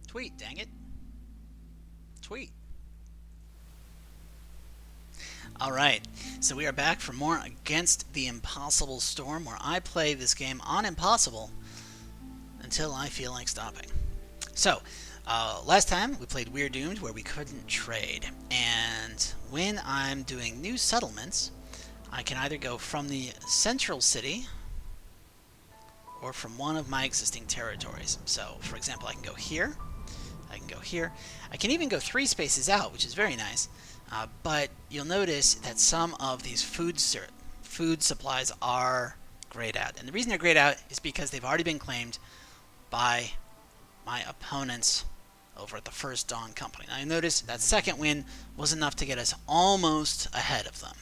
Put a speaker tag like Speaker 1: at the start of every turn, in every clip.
Speaker 1: Tweet, dang it. Tweet. Alright, so we are back for more Against the Impossible Storm, where I play this game on Impossible until I feel like stopping. So, last time we played We're Doomed, where we couldn't trade. And when I'm doing new settlements, I can either go from the central city or from one of my existing territories. So, for example, I can go here. I can go here. I can even go 3 spaces out, which is very nice. But you'll notice that some of these food supplies are grayed out. And the reason they're grayed out is because they've already been claimed by my opponents over at the First Dawn Company. Now you notice that second win was enough to get us almost ahead of them.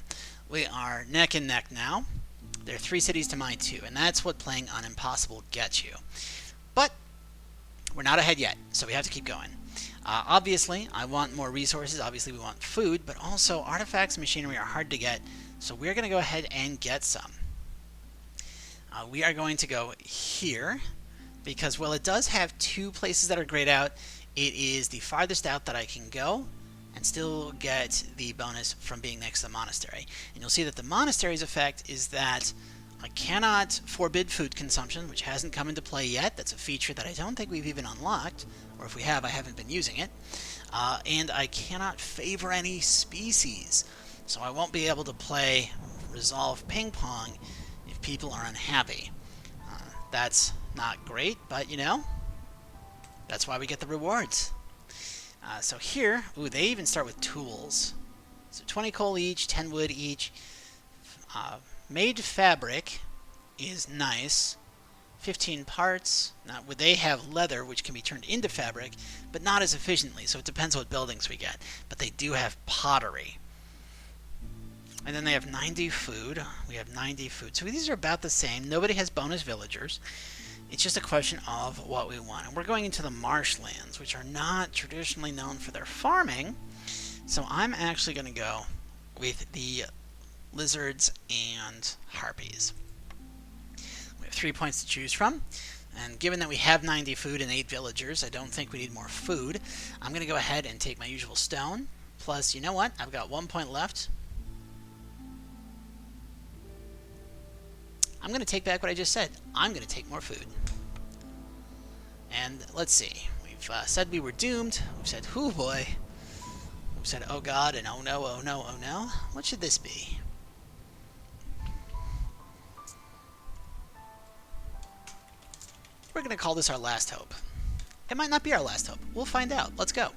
Speaker 1: We are neck and neck now. There are 3 cities to my 2, and that's what playing on Impossible gets you. But we're not ahead yet, so we have to keep going. Obviously, I want more resources. Obviously, we want food, but also artifacts and machinery are hard to get, so we're going to go ahead and get some. We are going to go here, because while it does have 2 places that are grayed out, it is the farthest out that I can go and still get the bonus from being next to the monastery. And you'll see that the monastery's effect is that I cannot forbid food consumption, which hasn't come into play yet. That's a feature that I don't think we've even unlocked, or if we have, I haven't been using it. And I cannot favor any species, so I won't be able to play Resolve Ping Pong if people are unhappy. That's not great, but you know, that's why we get the rewards. So here, ooh, they even start with tools. So 20 coal each, 10 wood each. Made fabric is nice. 15 parts. Now, they have leather, which can be turned into fabric, but not as efficiently, so it depends what buildings we get. But they do have pottery. And then they have 90 food. We have 90 food. So these are about the same. Nobody has bonus villagers. It's just a question of what we want. And we're going into the marshlands, which are not traditionally known for their farming. So I'm actually going to go with the lizards and harpies. We have 3 points to choose from. And given that we have 90 food and 8 villagers, I don't think we need more food. I'm going to go ahead and take my usual stone. Plus, you know what? I've got 1 point left. I'm going to take back what I just said. I'm going to take more food. And let's see. We've said we were doomed. We've said, "Hoo boy." We've said, "Oh God," and "Oh no, oh no, oh no." What should this be? We're going to call this our last hope. It might not be our last hope. We'll find out. Let's go.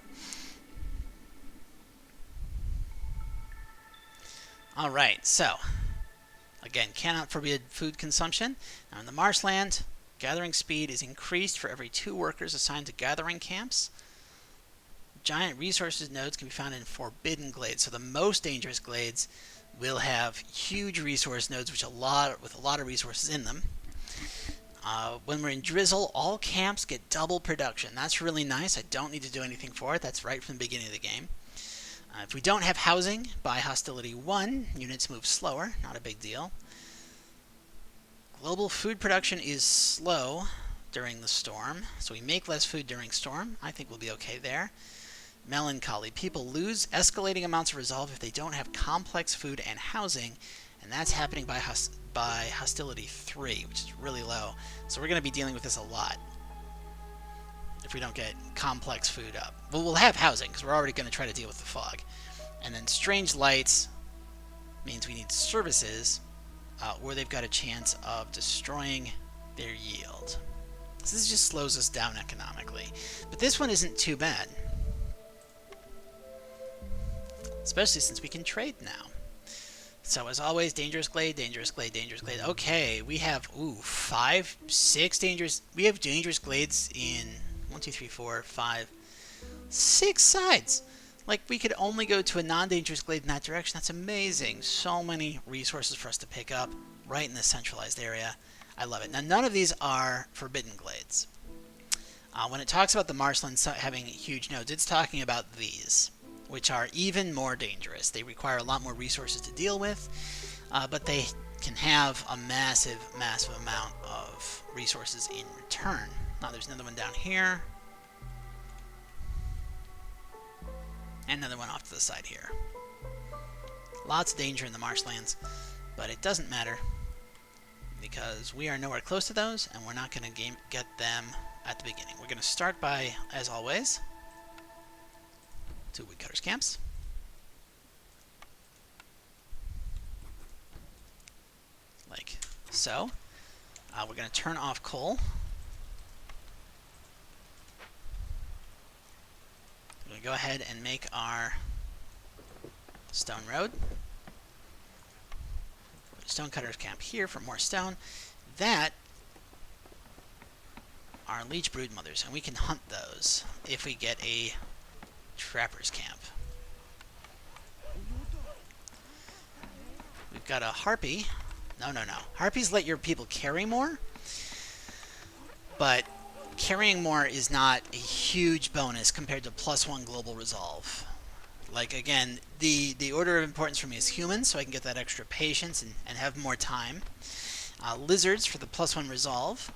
Speaker 1: Alright, so again, cannot forbid food consumption. Now in the marshland, gathering speed is increased for every 2 workers assigned to gathering camps. Giant resources nodes can be found in forbidden glades. So the most dangerous glades will have huge resource nodes with a lot of resources in them. When we're in drizzle, all camps get double production. That's really nice. I don't need to do anything for it. That's right from the beginning of the game. If we don't have housing by hostility 1, units move slower. Not a big deal. Global food production is slow during the storm, so we make less food during storm. I think we'll be okay there. Melancholy. People lose escalating amounts of resolve if they don't have complex food and housing, and that's happening by hostility 3, which is really low. So we're going to be dealing with this a lot if we don't get complex food up. Well, we'll have housing, because we're already going to try to deal with the fog. And then strange lights means we need services where they've got a chance of destroying their yield. So this just slows us down economically. But this one isn't too bad, especially since we can trade now. So as always, dangerous glade, dangerous glade, dangerous glade. Okay, we have 5, 6 dangerous. We have dangerous glades in 1, 2, 3, 4, 5, 6 sides. Like, we could only go to a non-dangerous glade in that direction. That's amazing. So many resources for us to pick up right in this centralized area. I love it. Now, none of these are forbidden glades. When it talks about the marshlands having huge nodes, it's talking about these, which are even more dangerous. They require a lot more resources to deal with, but they can have a massive, massive amount of resources in return. Now, there's another one down here. And another one off to the side here. Lots of danger in the marshlands, but it doesn't matter because we are nowhere close to those, and we're not going to get them at the beginning. We're going to start by, as always, 2 woodcutters camps. Like so. We're going to turn off coal. We're going to go ahead and make our stone road. Stonecutters camp here for more stone. That are leech brood mothers, and we can hunt those if we get a trapper's camp. We've got a harpy. No. Harpies let your people carry more, but carrying more is not a huge bonus compared to +1 global resolve. Like, again, the order of importance for me is humans, so I can get that extra patience and have more time. Lizards for the +1 resolve,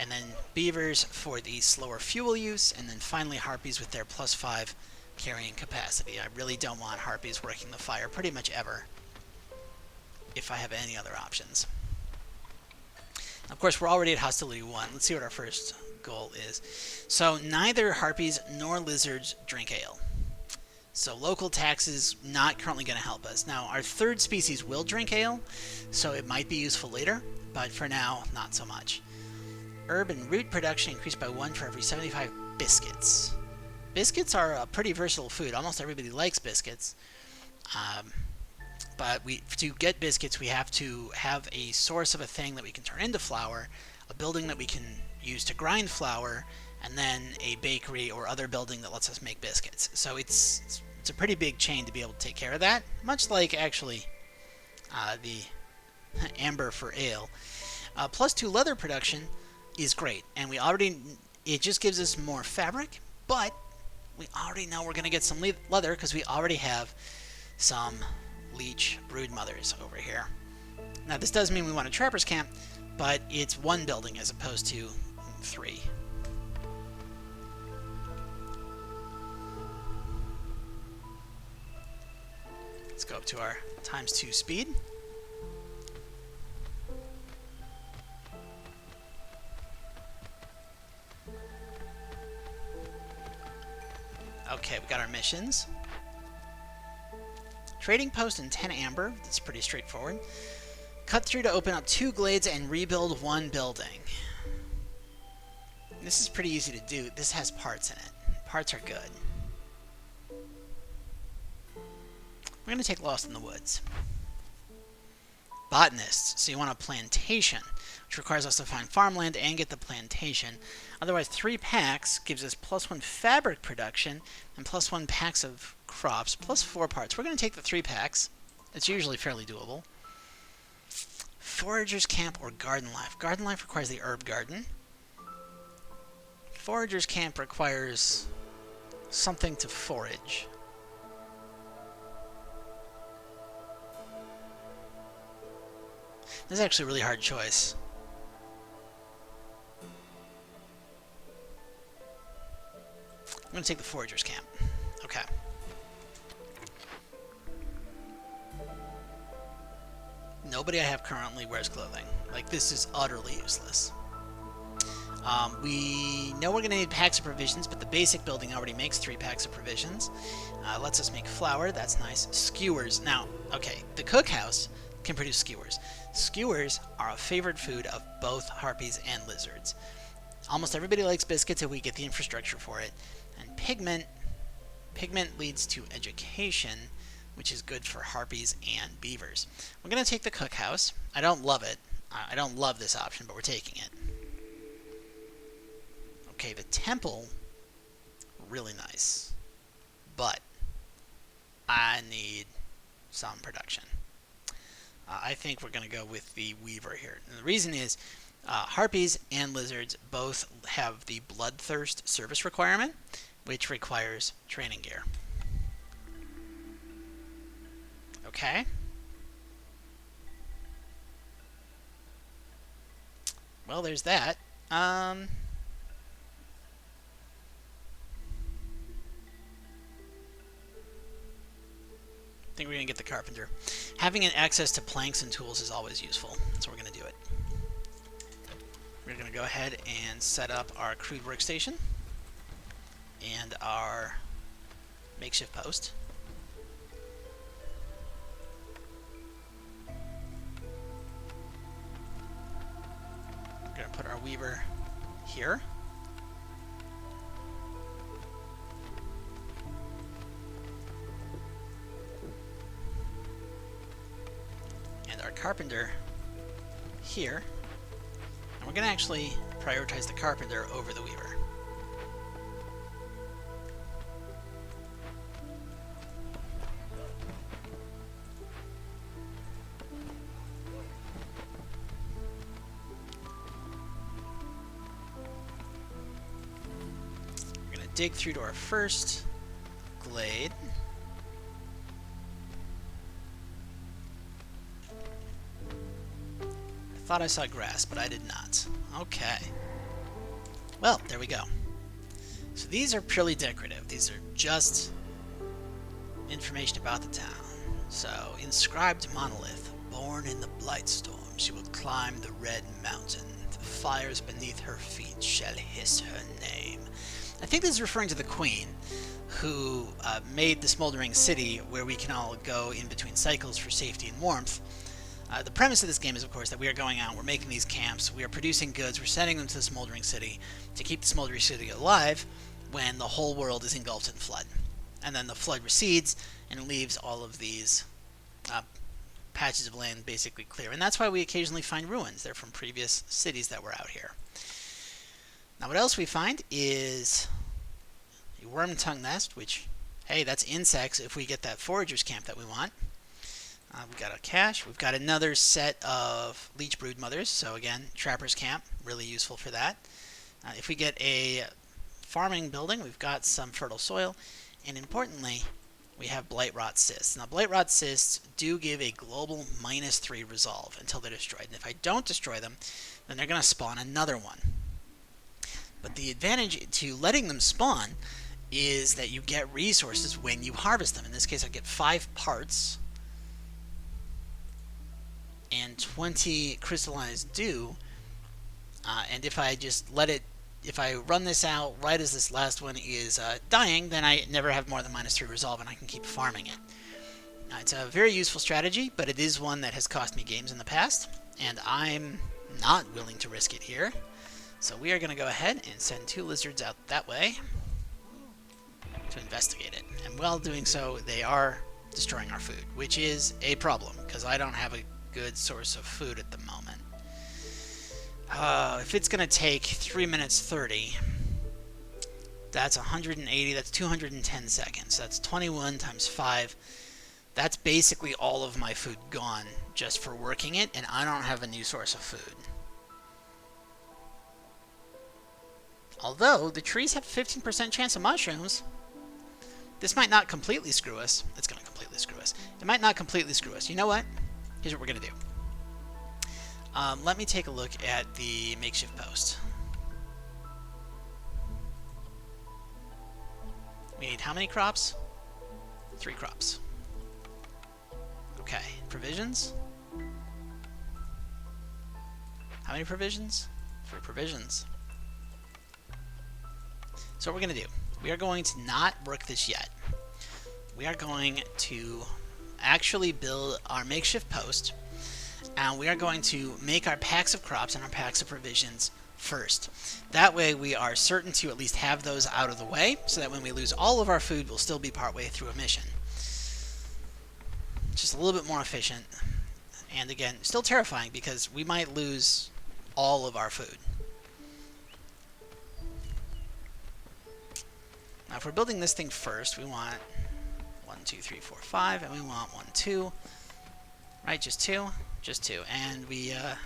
Speaker 1: and then beavers for the slower fuel use, and then finally harpies with their +5 carrying capacity. I really don't want harpies working the fire pretty much ever, if I have any other options. Of course, we're already at hostility 1. Let's see what our first goal is. So neither harpies nor lizards drink ale. So local taxes not currently going to help us. Now, our third species will drink ale, so it might be useful later, but for now, not so much. Herb and root production increased by 1 for every 75 biscuits. Biscuits are a pretty versatile food. Almost everybody likes biscuits. But to get biscuits, we have to have a source of a thing that we can turn into flour, a building that we can use to grind flour, and then a bakery or other building that lets us make biscuits. So it's a pretty big chain to be able to take care of that, much like, actually, the amber for ale. +2 leather production is great, and it just gives us more fabric, but we already know we're going to get some leather because we already have some leech brood mothers over here. Now, this does mean we want a trapper's camp, but it's 1 building as opposed to 3. Let's go up to our ×2 speed. Okay, we got our missions. Trading post and 10 amber. That's pretty straightforward. Cut through to open up 2 glades and rebuild 1 building. This is pretty easy to do. This has parts in it. Parts are good. We're going to take Lost in the Woods. Botanists. So you want a plantation, which requires us to find farmland and get the plantation. Otherwise, 3 packs gives us +1 fabric production and +1 packs of crops, +4 parts. We're going to take the 3 packs. It's usually fairly doable. Forager's camp or garden life. Garden life requires the herb garden. Forager's camp requires something to forage. This is actually a really hard choice. I'm going to take the Forager's camp. Okay. Nobody I have currently wears clothing. Like, this is utterly useless. We know we're going to need packs of provisions, but the basic building already makes 3 packs of provisions. Lets us make flour. That's nice. Skewers. Now, okay, the cookhouse can produce skewers. Skewers are a favorite food of both harpies and lizards. Almost everybody likes biscuits if we get the infrastructure for it. And pigment leads to education, which is good for harpies and beavers. We're going to take the cookhouse. I don't love it. I don't love this option, but we're taking it. Okay, the temple, really nice. But I need some production. I think we're going to go with the weaver here. And the reason is harpies and lizards both have the bloodthirst service requirement, which requires training gear. Okay. Well, there's that. think we're going to get the carpenter. Having an access to planks and tools is always useful, so we're going to do it. We're going to go ahead and set up our crude workstation and our makeshift post. We're going to put our weaver here. And our carpenter here. And we're going to actually prioritize the carpenter over the weaver. We're going to dig through to our first glade. Thought I saw grass, but I did not. Okay. Well, there we go. So these are purely decorative. These are just information about the town. So, inscribed monolith. Born in the Blightstorm, she will climb the Red Mountain. The fires beneath her feet shall hiss her name. I think this is referring to the Queen, who made the Smoldering City where we can all go in between cycles for safety and warmth. The premise of this game is, of course, that we are going out, we're making these camps, we are producing goods, we're sending them to the Smoldering City to keep the Smoldering City alive when the whole world is engulfed in flood. And then the flood recedes and leaves all of these patches of land basically clear. And that's why we occasionally find ruins. They're from previous cities that were out here. Now what else we find is a worm tongue nest, which, hey, that's insects if we get that forager's camp that we want. We've got a cache. We've got another set of leech brood mothers. So again, trapper's camp, really useful for that. If we get a farming building, we've got some fertile soil. And importantly, we have blight rot cysts. Now, blight rot cysts do give a global -3 resolve until they're destroyed. And if I don't destroy them, then they're going to spawn another one. But the advantage to letting them spawn is that you get resources when you harvest them. In this case, I get 5 parts and 20 crystallized dew, and if I just let it, if I run this out right as this last one is dying, then I never have more than -3 resolve and I can keep farming it. It's a very useful strategy, but it is one that has cost me games in the past, and I'm not willing to risk it here. So we are going to go ahead and send 2 lizards out that way to investigate it, and while doing so, they are destroying our food, which is a problem, because I don't have a good source of food at the moment. If it's going to take 3 minutes 30, that's 180, that's 210 seconds. That's 21 times 5. That's basically all of my food gone just for working it, and I don't have a new source of food. Although, the trees have a 15% chance of mushrooms. This might not completely screw us. It's going to completely screw us. It might not completely screw us. You know what? Here's what we're going to do. Let me take a look at the makeshift post. We need how many crops? 3 crops. Okay, provisions. How many provisions? 3 provisions. So what we're going to do, we are going to not work this yet. We are going to actually build our makeshift post, and we are going to make our packs of crops and our packs of provisions first. That way we are certain to at least have those out of the way, so that when we lose all of our food, we'll still be partway through a mission. Just a little bit more efficient, and again, still terrifying because we might lose all of our food. Now if we're building this thing first, we want 1, 2, 3, 4, 5, and we want 1, 2, right, just 2, and we are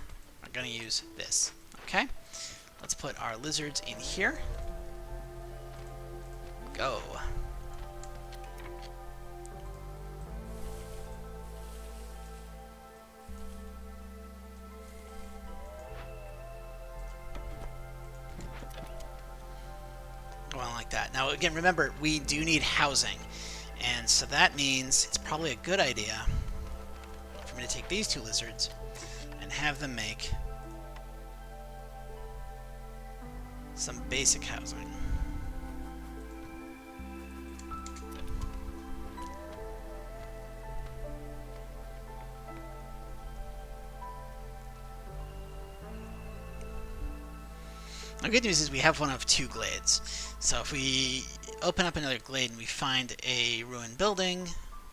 Speaker 1: going to use this, okay? Let's put our lizards in here. Go. Going like that. Now again, remember, we do need housing. And so that means it's probably a good idea for me to take these 2 lizards and have them make some basic housing. The good news is we have one of 2 glades. So if we open up another glade and we find a ruined building,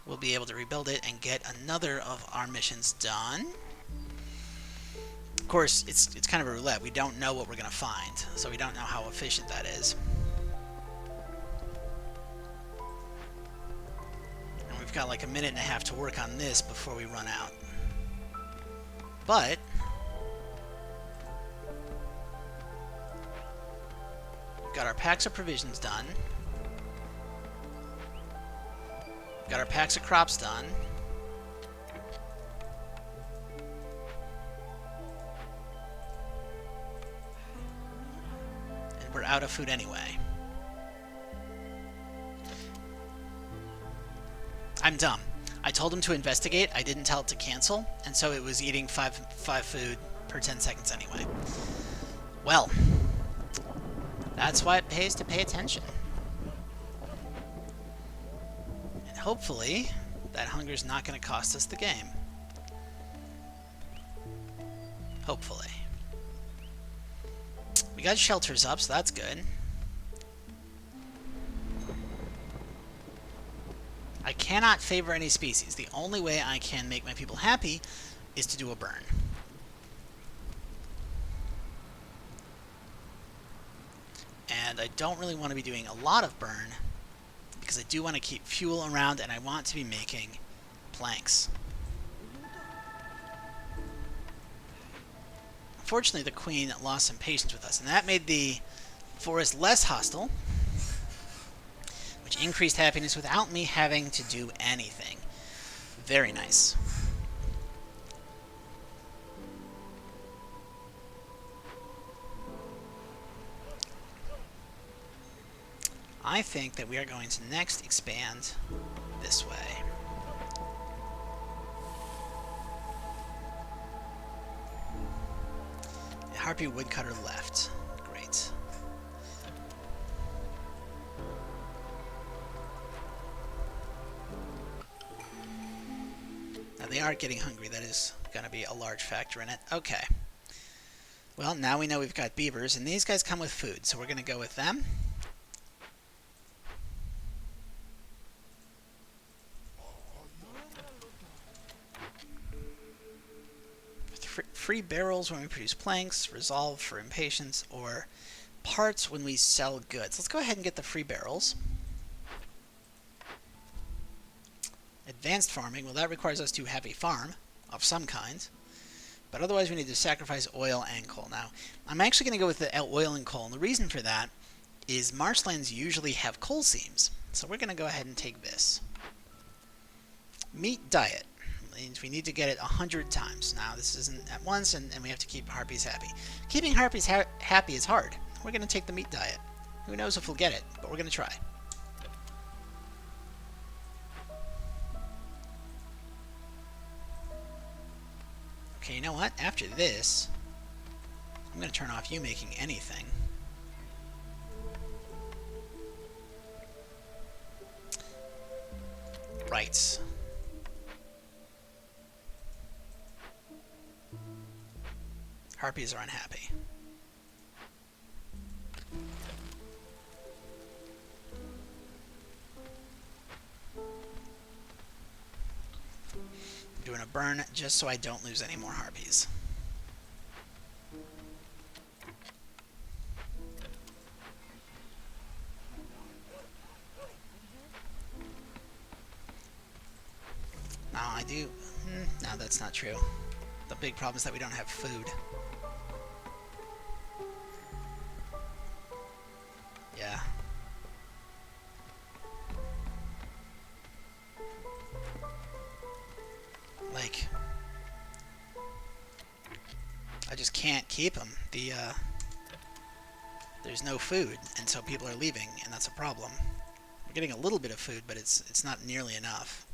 Speaker 1: we'll be able to rebuild it and get another of our missions done. Of course, it's kind of a roulette. We don't know what we're going to find, so we don't know how efficient that is. And we've got like a minute and a half to work on this before we run out. But got our packs of provisions done. Got our packs of crops done. And we're out of food anyway. I'm dumb. I told him to investigate. I didn't tell it to cancel, and so it was eating five food per 10 seconds anyway. Well, that's why it pays to pay attention. And hopefully, that hunger's not going to cost us the game. Hopefully. We got shelters up, so that's good. I cannot favor any species. The only way I can make my people happy is to do a burn. And I don't really want to be doing a lot of burn because I do want to keep fuel around and I want to be making planks. Unfortunately, the queen lost some patience with us, and that made the forest less hostile, which increased happiness without me having to do anything. Very nice. I think that we are going to next expand this way. Harpy woodcutter left. Great. Now they are getting hungry. That is going to be a large factor in it. Okay. Well, now we know we've got beavers, and these guys come with food, so we're going to go with them. Free barrels when we produce planks, resolve for impatience, or parts when we sell goods. Let's go ahead and get the free barrels. Advanced farming, well, that requires us to have a farm of some kind, but otherwise we need to sacrifice oil and coal. Now, I'm actually going to go with the oil and coal, and the reason for that is marshlands usually have coal seams, so we're going to go ahead and take this. Meat diet. Means we need to get it 100 times. Now, this isn't at once, and we have to keep harpies happy. Keeping harpies happy is hard. We're going to take the meat diet. Who knows if we'll get it, but we're going to try. Okay, you know what? After this, I'm going to turn off you making anything. Right. Harpies are unhappy. I'm doing a burn just so I don't lose any more harpies. Now I do... no, that's not true. The big problem is that we don't have food. Yeah. Like, I just can't keep them. There's no food, and so people are leaving, and that's a problem. We're getting a little bit of food, but it's not nearly enough.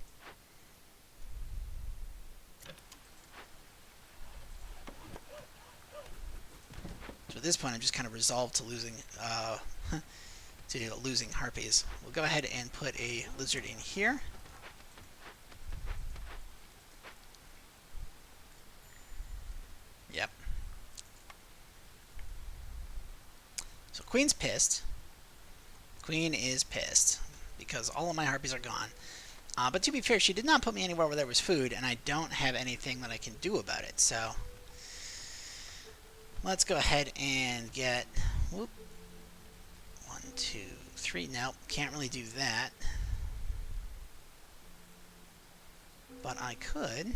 Speaker 1: So at this point, I'm just kind of resolved to losing harpies. We'll go ahead and put a lizard in here. Yep. So Queen's pissed. Queen is pissed because all of my harpies are gone. But to be fair, she did not put me anywhere where there was food, and I don't have anything that I can do about it. So let's go ahead and get... Whoop. 1, 2, 3. Nope, can't really do that. But I could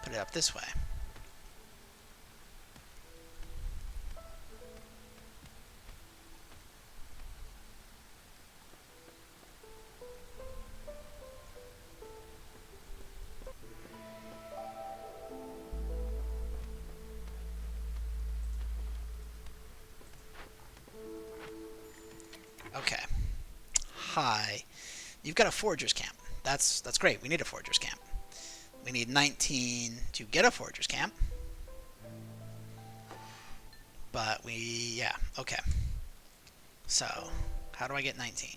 Speaker 1: put it up this way. Okay. Hi. You've got a forager's camp. That's great. We need a forager's camp. We need 19 to get a forager's camp. But yeah, okay. So, how do I get 19?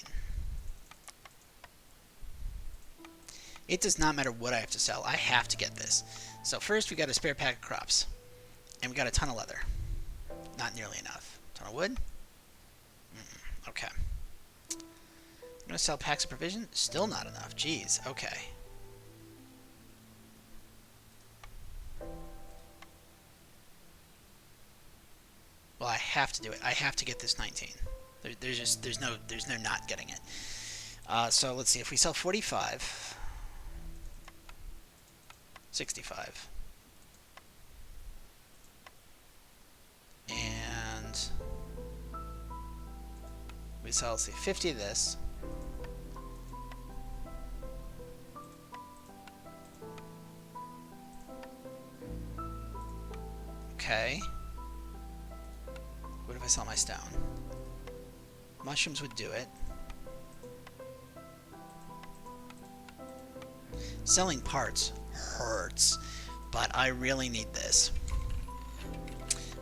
Speaker 1: It does not matter what I have to sell. I have to get this. So first we got a spare pack of crops. And we got a ton of leather. Not nearly enough. Ton of wood? Okay. I'm going to sell packs of provision. Still not enough. Jeez. Okay. Well, I have to do it. I have to get this 19. There's no not getting it. So let's see. If we sell 45, 65, and we sell, let's see, 50 of this. Okay. What if I sell my stone? Mushrooms would do it. Selling parts hurts, but I really need this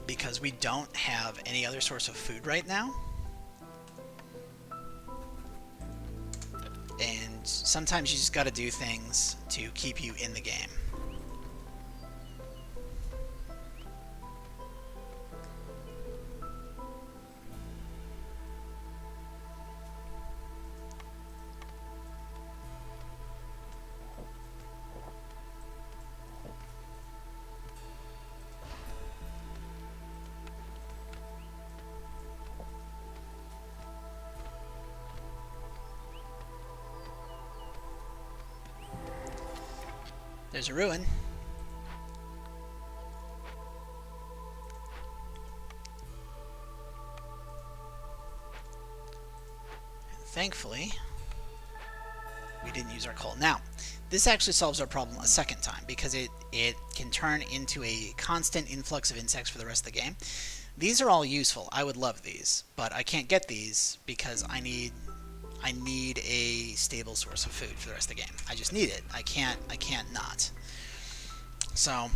Speaker 1: because we don't have any other source of food right now. And sometimes you just got to do things to keep you in the game. There's a ruin. And thankfully, we didn't use our coal. Now, this actually solves our problem a second time because it can turn into a constant influx of insects for the rest of the game. These are all useful. I would love these, but I can't get these because I need a stable source of food for the rest of the game. I just need it. I can't not. So,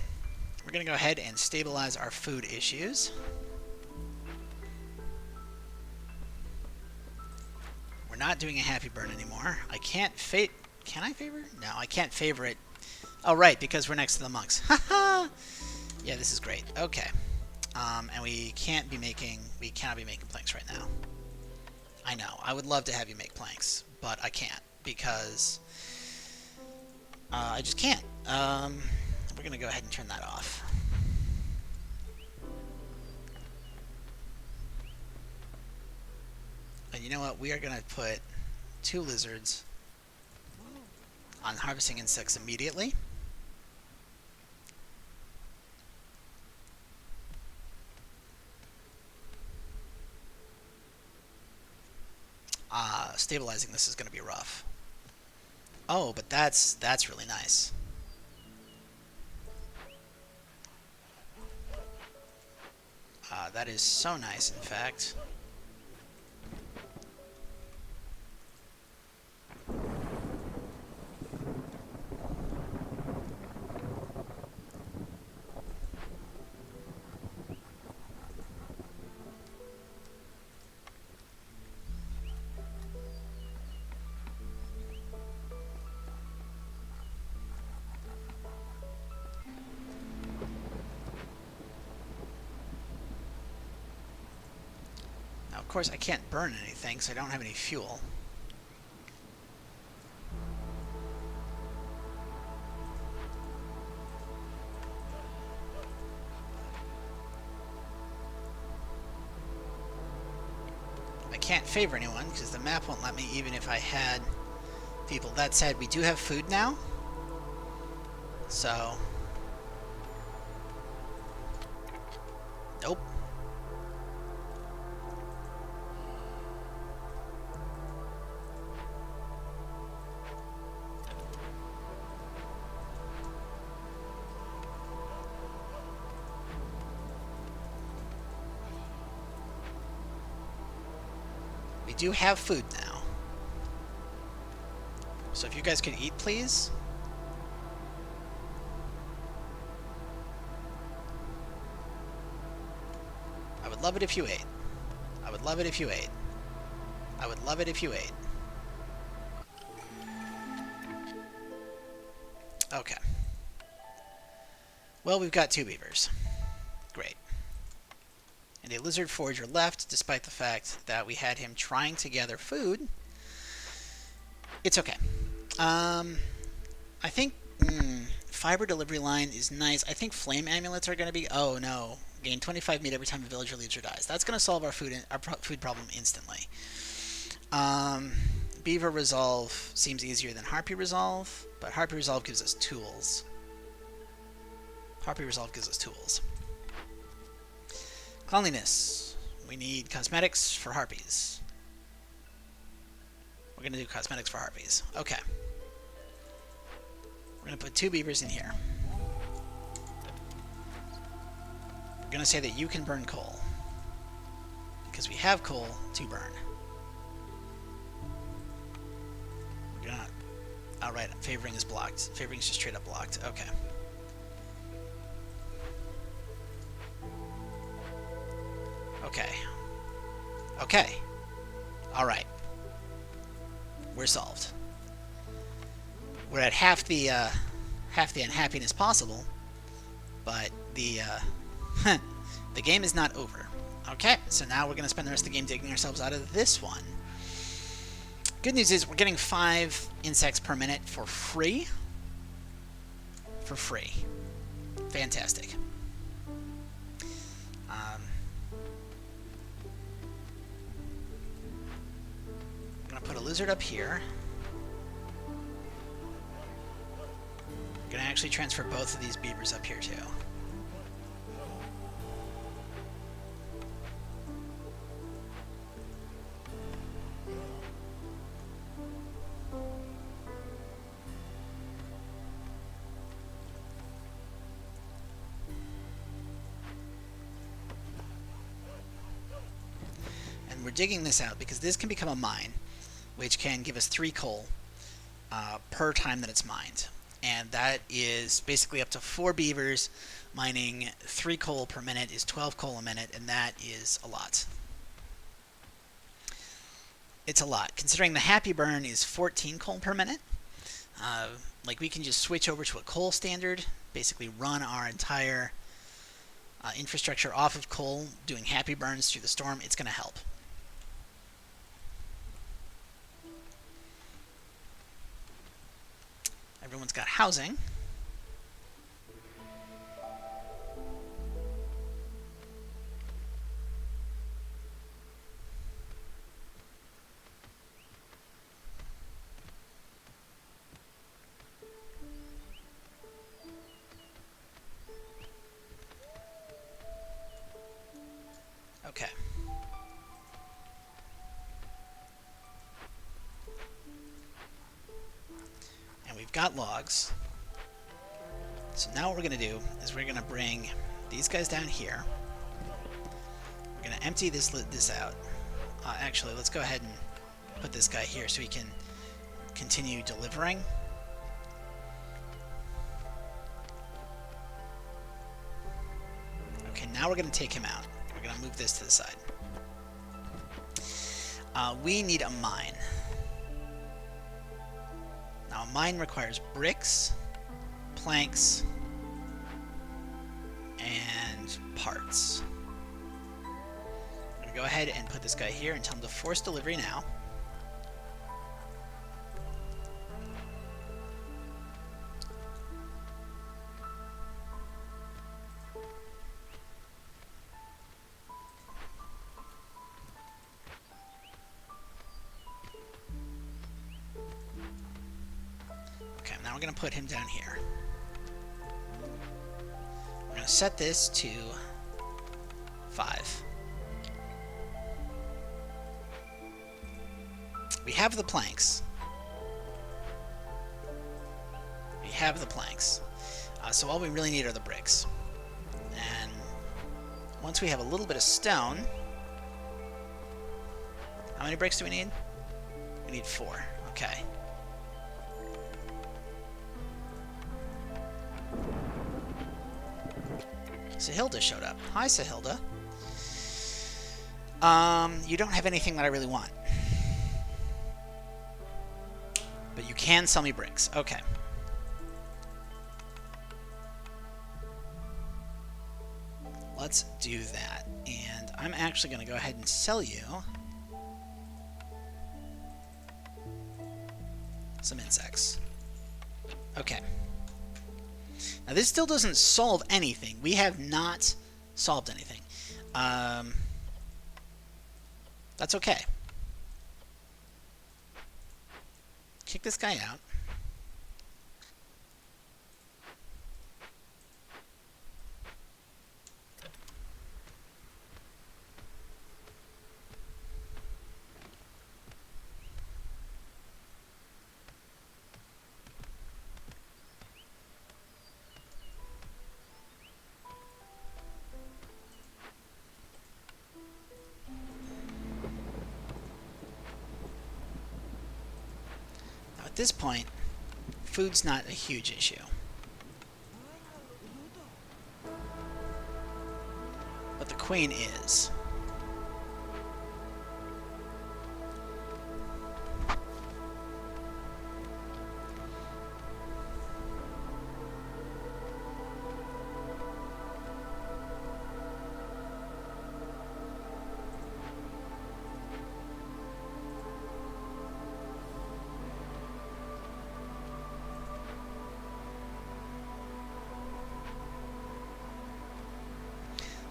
Speaker 1: we're going to go ahead and stabilize our food issues. We're not doing a happy burn anymore. I can't can I favor? No, I can't favor it. Oh, right, because we're next to the monks. Haha! Yeah, this is great. Okay. And we cannot be making planks right now. I know. I would love to have you make planks, but I can't because I just can't. We're going to go ahead and turn that off. And you know what? We are going to put 2 lizards on harvesting insects immediately. Stabilizing this is going to be rough. Oh, but that's really nice. That is so nice, in fact. Of course, I can't burn anything, so I don't have any fuel. I can't favor anyone because the map won't let me, even if I had people. That said, we do have food now. So... Nope. We do have food now. So if you guys could eat, please. I would love it if you ate. I would love it if you ate. I would love it if you ate. Okay. Well, we've got 2 beavers. Great. And a lizard forager left, despite the fact that we had him trying to gather food. It's okay. I think fiber delivery line is nice. I think flame amulets are going to be... Oh, no. Gain 25 meat every time a villager leaves or dies. That's going to solve our food problem instantly. Beaver Resolve seems easier than Harpy Resolve, but Harpy Resolve gives us tools. Harpy Resolve gives us tools. Cleanliness. We need cosmetics for harpies. We're going to do cosmetics for harpies. Okay. We're going to put 2 beavers in here. We're going to say that you can burn coal. Because we have coal to burn. We're going to... Alright, favoring is blocked. Favoring is just straight up blocked. Okay. Okay. Okay. Alright. We're solved. We're at half the unhappiness possible, but the the game is not over. Okay, so now we're going to spend the rest of the game digging ourselves out of this one. Good news is we're getting 5 insects per minute for free. For free. Fantastic. I'm going to put a lizard up here. I'm going to actually transfer both of these beavers up here too. And we're digging this out because this can become a mine, which can give us 3 coal per time that it's mined. And that is basically up to 4 beavers mining 3 coal per minute is 12 coal a minute, and that is a lot. It's a lot. Considering the happy burn is 14 coal per minute, like we can just switch over to a coal standard, basically run our entire infrastructure off of coal, doing happy burns through the storm. It's going to help. Everyone's got housing. Okay. And we've got logs. So now what we're going to do is we're going to bring these guys down here. We're going to empty this out. Actually, let's go ahead and put this guy here so he can continue delivering. Okay, now we're going to take him out. We're going to move this to the side. We need a mine. Now, a mine requires bricks, planks, and parts. I'm going to go ahead and put this guy here and tell him to force delivery now. Okay, now we're going to put him down here. We're going to set this to 5. We have the planks. We have the planks. So all we really need are the bricks. And once we have a little bit of stone... How many bricks do we need? We need 4. Okay. Sahilda showed up. Hi, Sahilda. You don't have anything that I really want. But you can sell me bricks. Okay. Let's do that. And I'm actually going to go ahead and sell you some insects. Okay. Now this still doesn't solve anything. We have not solved anything. That's okay. Kick this guy out. At this point, food's not a huge issue. But the queen is.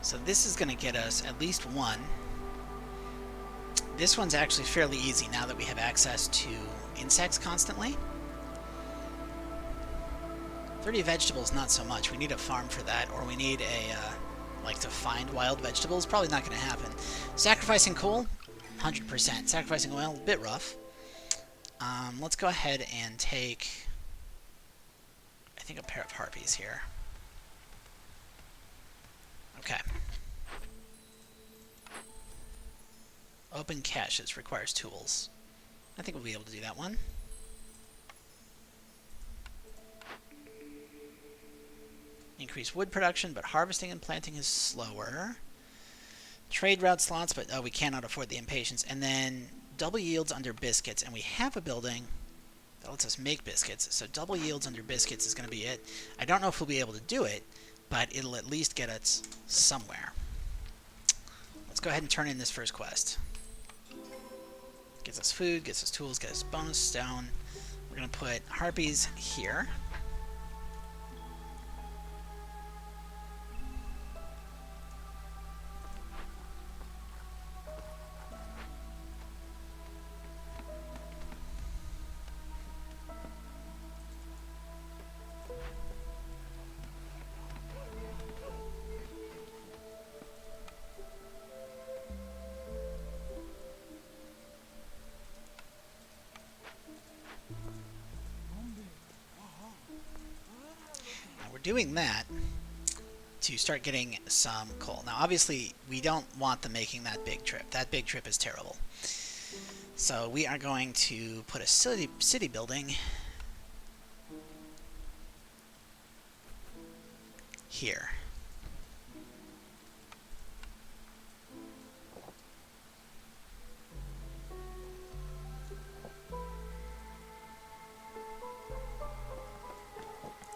Speaker 1: So this is going to get us at least 1. This one's actually fairly easy now that we have access to insects constantly. 30 vegetables, not so much. We need a farm for that, or we need a, like, to find wild vegetables. Probably not going to happen. Sacrificing coal, 100%. Sacrificing oil, a bit rough. Let's go ahead and take, I think, a pair of harpies here. Okay. Open caches requires tools. I think we'll be able to do that one. Increase wood production, but harvesting and planting is slower. Trade route slots, but we cannot afford the impatience. And then double yields under biscuits, and we have a building that lets us make biscuits. So double yields under biscuits is going to be it. I don't know if we'll be able to do it, but it'll at least get us somewhere. Let's go ahead and turn in this first quest. Gets us food, gets us tools, gets us bonus stone. We're going to put harpies here. Doing that to start getting some coal. Now, obviously, we don't want them making that big trip. That big trip is terrible. So we are going to put a city building here.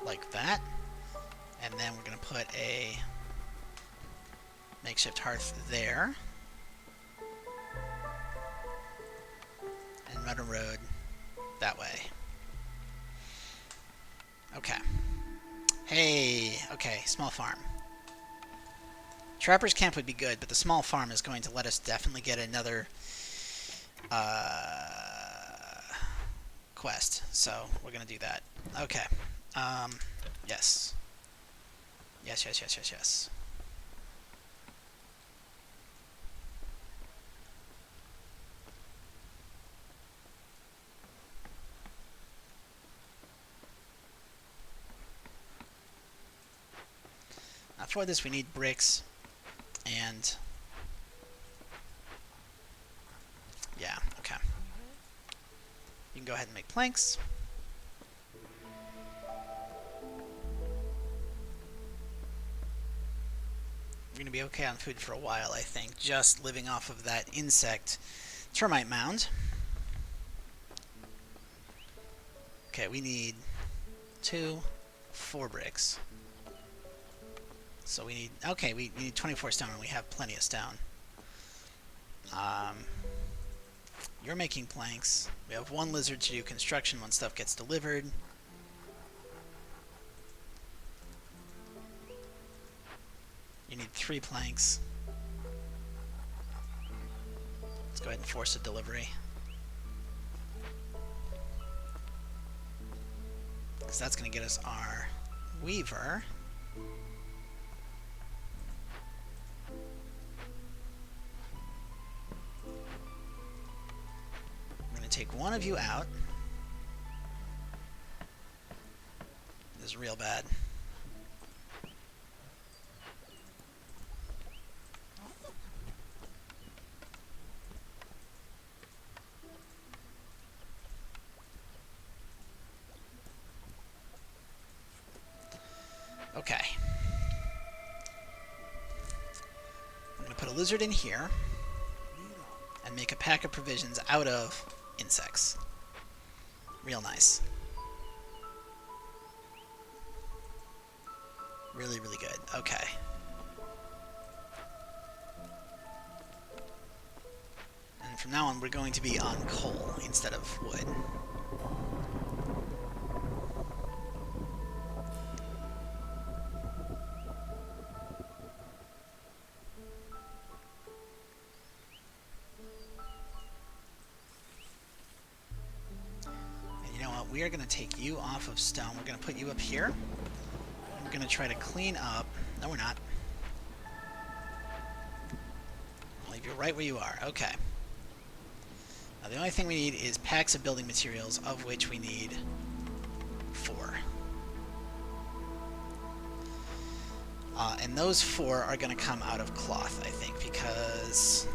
Speaker 1: Like that. And then we're going to put a makeshift hearth there. out a road that way. Okay. Hey, okay, small farm. Trapper's Camp would be good, but the small farm is going to let us definitely get another quest. So we're going to do that. Okay. Yes. Yes, yes, yes, yes, yes. Now for this we need bricks and... yeah, okay. You can go ahead and make planks. We're going to be okay on food for a while, I think, just living off of that insect termite mound. Okay, we need 4 bricks. So we need... okay, we need 24 stone, and we have plenty of stone. You're making planks. We have 1 lizard to do construction when stuff gets delivered. You need 3 planks. Let's go ahead and force a delivery. Because that's going to get us our weaver. I'm going to take one of you out. This is real bad. Okay. I'm going to put a lizard in here and make a pack of provisions out of insects. Real nice. Really, really good. Okay. And from now on, we're going to be on coal instead of wood. We are going to take you off of stone. We're going to put you up here. We're going to try to clean up... no, we're not. I'll leave you right where you are. Okay. Now, the only thing we need is packs of building materials, of which we need 4. And those 4 are going to come out of cloth, I think, because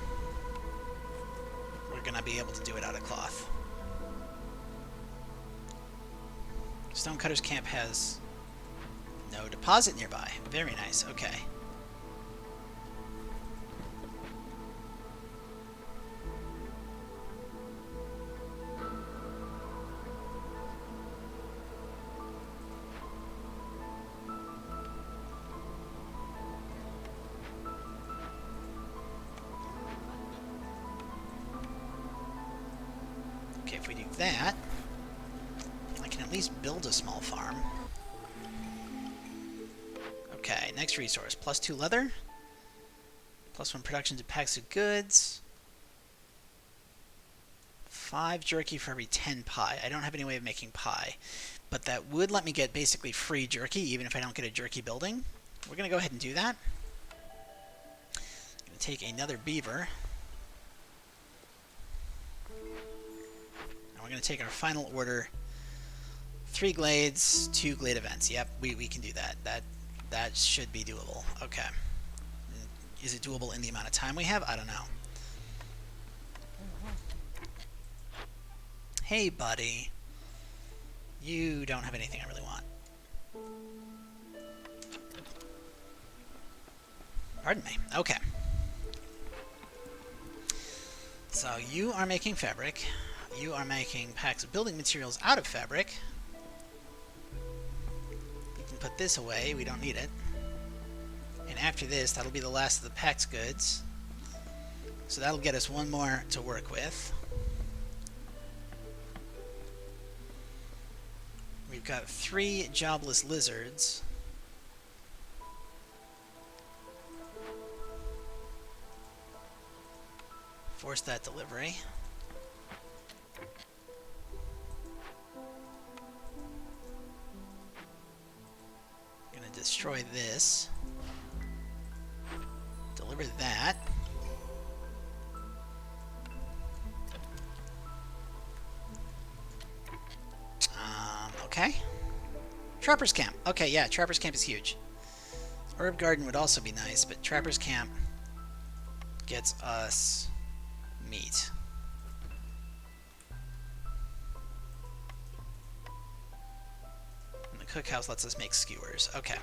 Speaker 1: we're going to be able to do it out of cloth. Stonecutter's Camp has no deposit nearby. Very nice. Okay. Okay, if we do that, I can at least build a small farm. Okay, next resource. +2 leather. +1 production to packs of goods. 5 jerky for every 10 pie. I don't have any way of making pie, but that would let me get basically free jerky, even if I don't get a jerky building. We're going to go ahead and do that. I'm going to take another beaver. And we're going to take our final order. 3 glades, 2 glade events. Yep, we can do that. That should be doable. Okay. Is it doable in the amount of time we have? I don't know. Hey, buddy. You don't have anything I really want. Pardon me. Okay. So you are making fabric. You are making packs of building materials out of fabric. Put this away, we don't need it. And after this, that'll be the last of the packed goods. So that'll get us 1 more to work with. We've got 3 jobless lizards. Force that delivery. I'm gonna destroy this. Deliver that. Okay. Trapper's Camp. Okay, yeah, Trapper's Camp is huge. Herb Garden would also be nice, but Trapper's Camp gets us meat. And the cookhouse lets us make skewers. Okay.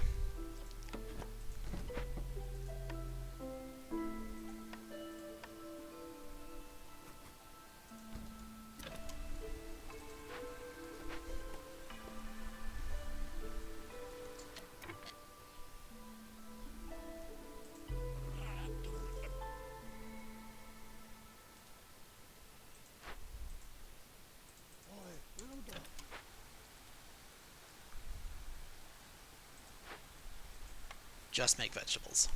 Speaker 1: Just make vegetables.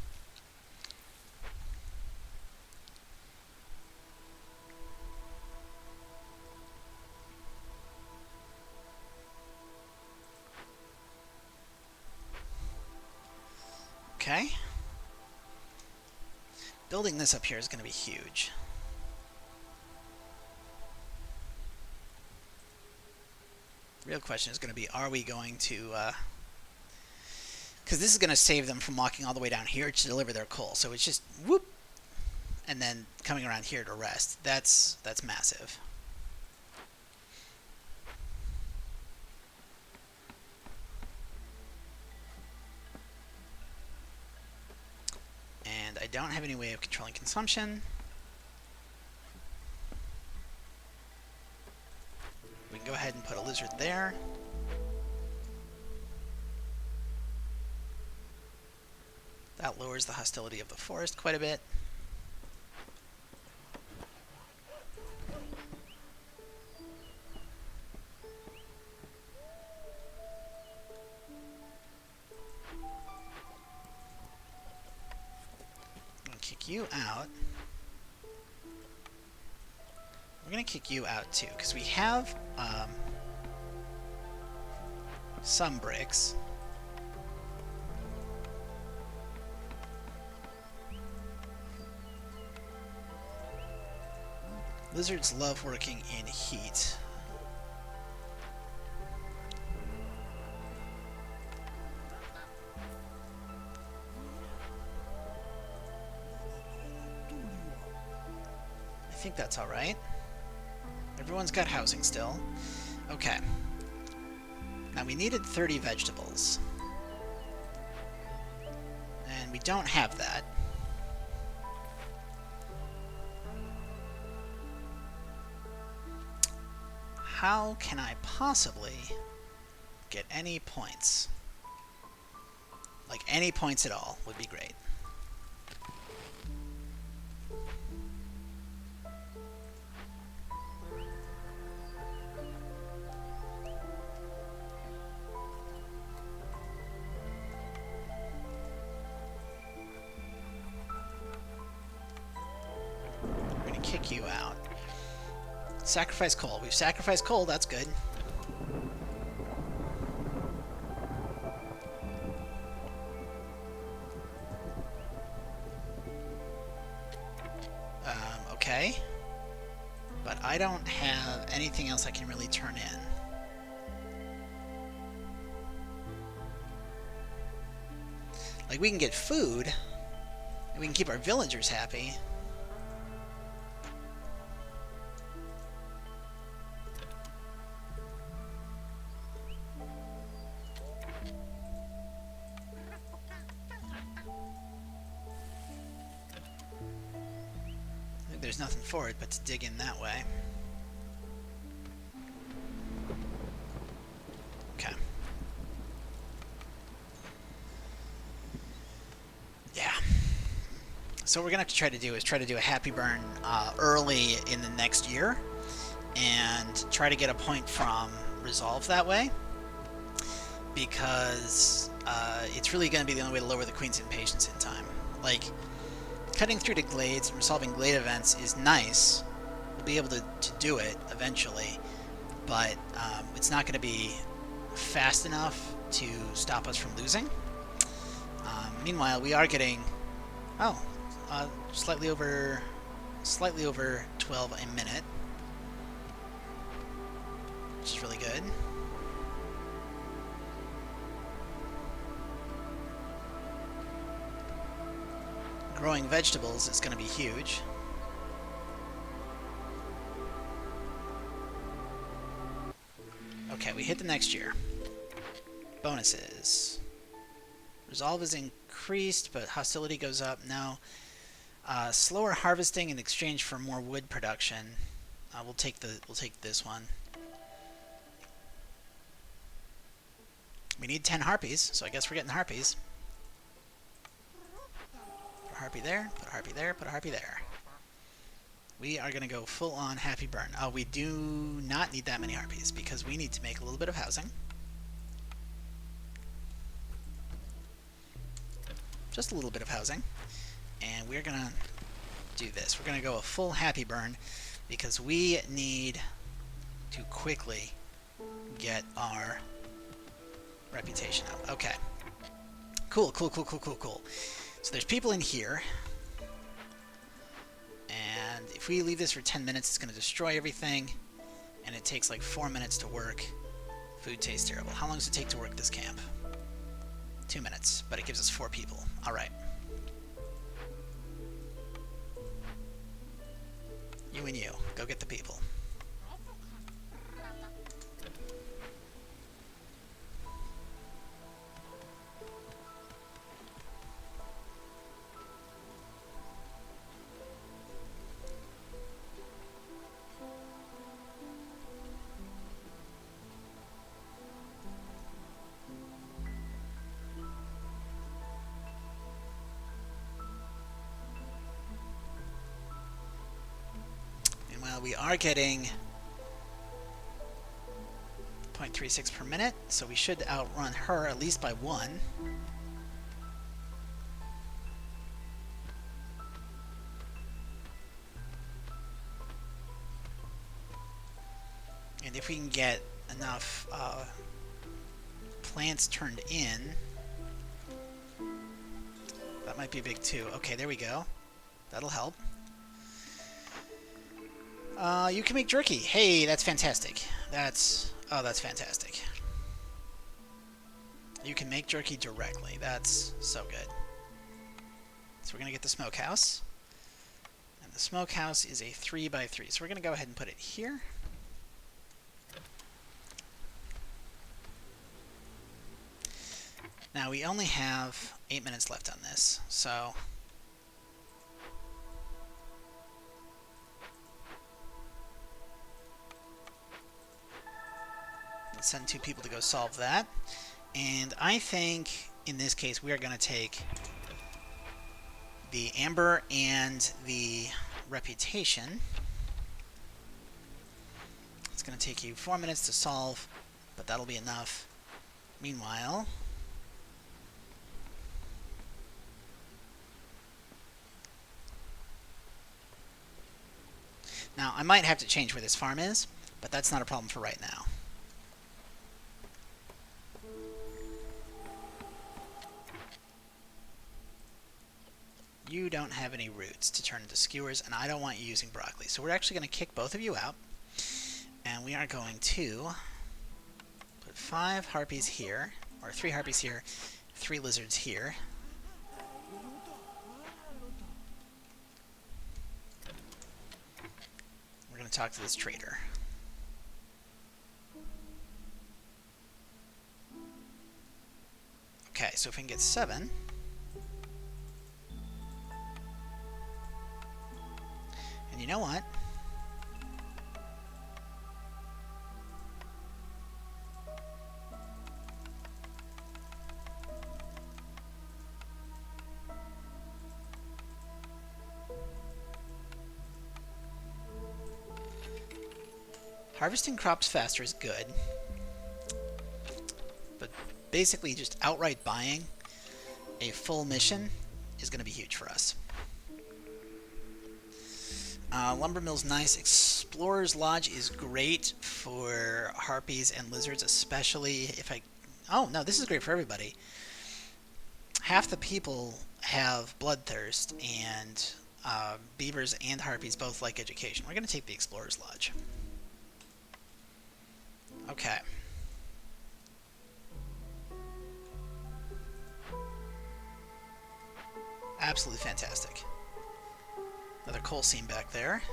Speaker 1: Okay. Building this up here is going to be huge. The real question is going to be, are we going to... because this is going to save them from walking all the way down here to deliver their coal. So it's just whoop, and then coming around here to rest. That's massive. And I don't have any way of controlling consumption. We can go ahead and put a lizard there. That lowers the hostility of the forest quite a bit. I'm going to kick you out. We're going to kick you out too, because we have some bricks. Lizards love working in heat. I think that's all right. Everyone's got housing still. Okay. Now we needed 30 vegetables. And we don't have that. How can I possibly get any points? Like, any points at all would be great. We're going to kick you out. Sacrifice coal. We've sacrificed coal, that's good. Okay. But I don't have anything else I can really turn in. Like, we can get food, and we can keep our villagers happy. There's nothing for it but to dig in that way. Okay. Yeah. So what we're gonna have to try to do is try to do a happy burn early in the next year and try to get a point from resolve that way. because it's really going to be the only way to lower the Queen's impatience in time. Like, cutting through to glades and resolving glade events is nice. We'll be able to do it eventually, but it's not going to be fast enough to stop us from losing. Meanwhile, we are getting slightly over 12 a minute, which is really good. Growing vegetables is going to be huge. Okay, we hit the next year. Bonuses. Resolve is increased, but hostility goes up. No. Slower harvesting in exchange for more wood production. We'll take this one. We need 10 harpies, so I guess we're getting harpies. Put a harpy there, put a harpy there, put a harpy there. We are going to go full on happy burn. Oh, we do not need that many harpies because we need to make a little bit of housing. Just a little bit of housing. And we're going to do this. We're going to go a full happy burn because we need to quickly get our reputation up. Okay. Cool. So there's people in here. And if we leave this for 10 minutes, it's going to destroy everything. And it takes like 4 minutes to work. Food tastes terrible. How long does it take to work this camp? 2 minutes, but it gives us 4 people. Alright. You and you. Go get the people. We are getting 0.36 per minute, so we should outrun her at least by 1. And if we can get enough plants turned in, that might be big too. Okay, there we go. That'll help. You can make jerky. Hey, that's fantastic. That's fantastic. You can make jerky directly. That's so good. So we're going to get the smokehouse. And the smokehouse is a 3x3. So we're going to go ahead and put it here. Now we only have 8 minutes left on this, so let's send 2 people to go solve that. And I think in this case we are going to take the amber and the reputation. It's going to take you 4 minutes to solve, but that'll be enough. Meanwhile, now I might have to change where this farm is, but that's not a problem for right now. You don't have any roots to turn into skewers, and I don't want you using broccoli. So we're actually going to kick both of you out, and we are going to put 5 harpies here, or 3 harpies here, 3 lizards here. We're going to talk to this trader. Okay, so if we can get 7... And you know what? Harvesting crops faster is good. But basically just outright buying a full mission is going to be huge for us. Lumber Mill's nice. Explorer's Lodge is great for harpies and lizards, especially if I... Oh, no, this is great for everybody. Half the people have bloodthirst, and beavers and harpies both like education. We're going to take the Explorer's Lodge. Okay. Absolutely fantastic. Another coal seam back there.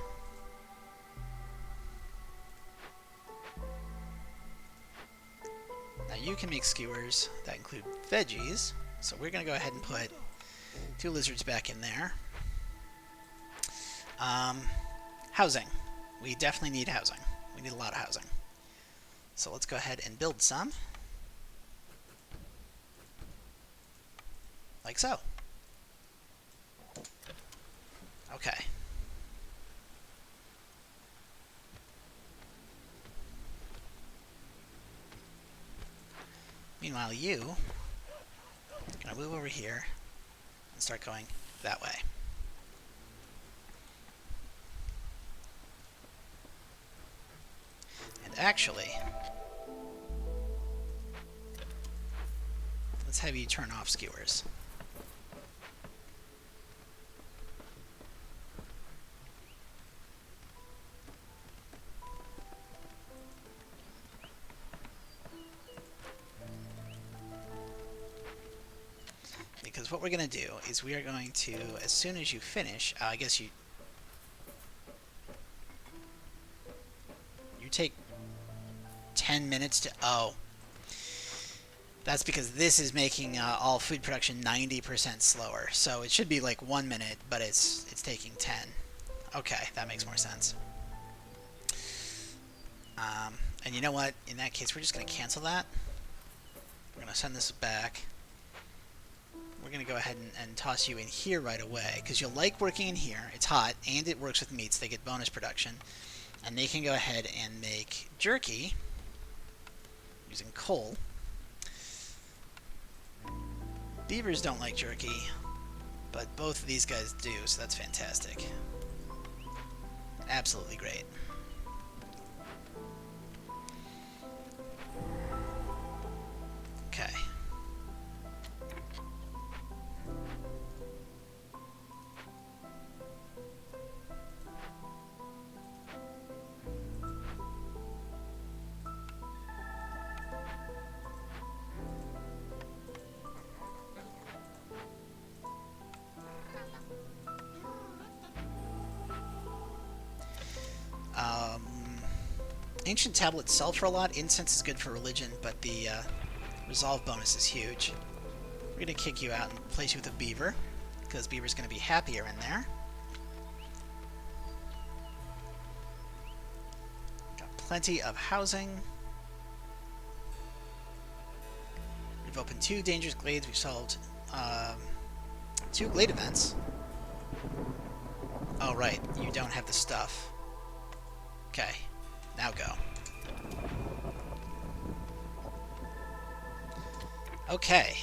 Speaker 1: Now you can make skewers that include veggies, so we're going to go ahead and put 2 lizards back in there. Housing. We definitely need housing. We need a lot of housing. So let's go ahead and build some. Like so. Okay. Meanwhile, you are going to move over here and start going that way. And actually, let's have you turn off skewers. Because what we're going to do is we are going to, as soon as you finish, I guess you take 10 minutes to... Oh. That's because this is making all food production 90% slower. So it should be like 1 minute, but it's taking 10. Okay, that makes more sense. And you know what? In that case, we're just going to cancel that. We're going to send this back. We're going to go ahead and toss you in here right away, because you'll like working in here. It's hot, and it works with meats. They get bonus production. And they can go ahead and make jerky using coal. Beavers don't like jerky, but both of these guys do, so that's fantastic. Absolutely great. Okay. Ancient tablets sell for a lot. Incense is good for religion, but the resolve bonus is huge. We're going to kick you out and replace you with a beaver, because beaver's going to be happier in there. Got plenty of housing. We've opened 2 dangerous glades. We've solved 2 glade events. Oh, right. You don't have the stuff. Okay. Now go. Okay.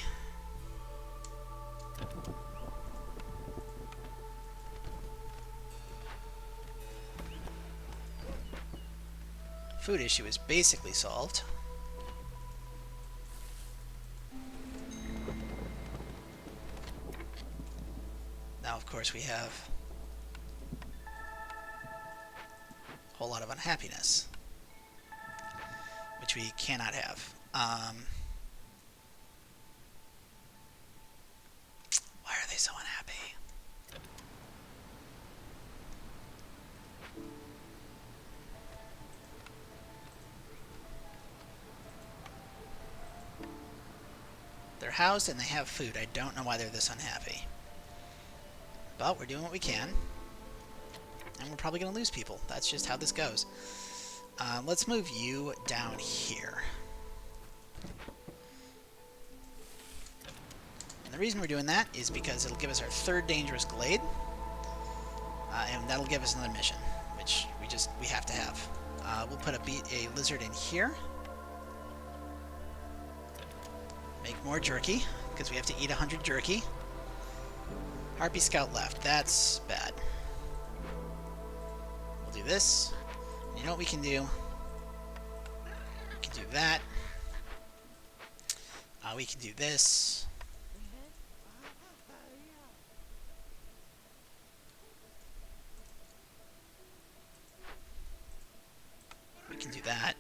Speaker 1: Food issue is basically solved. Now, of course, we have a whole lot of unhappiness, which we cannot have. Why are they so unhappy? They're housed and they have food. I don't know why they're this unhappy. But we're doing what we can. And we're probably going to lose people. That's just how this goes. Let's move you down here. And the reason we're doing that is because it'll give us our 3rd dangerous glade. And that'll give us another mission, which we have to have. We'll put a lizard in here. Make more jerky, because we have to eat 100 jerky. Harpy Scout left. That's bad. We'll do this. You know what we can do? We can do that. We can do this. We can do that.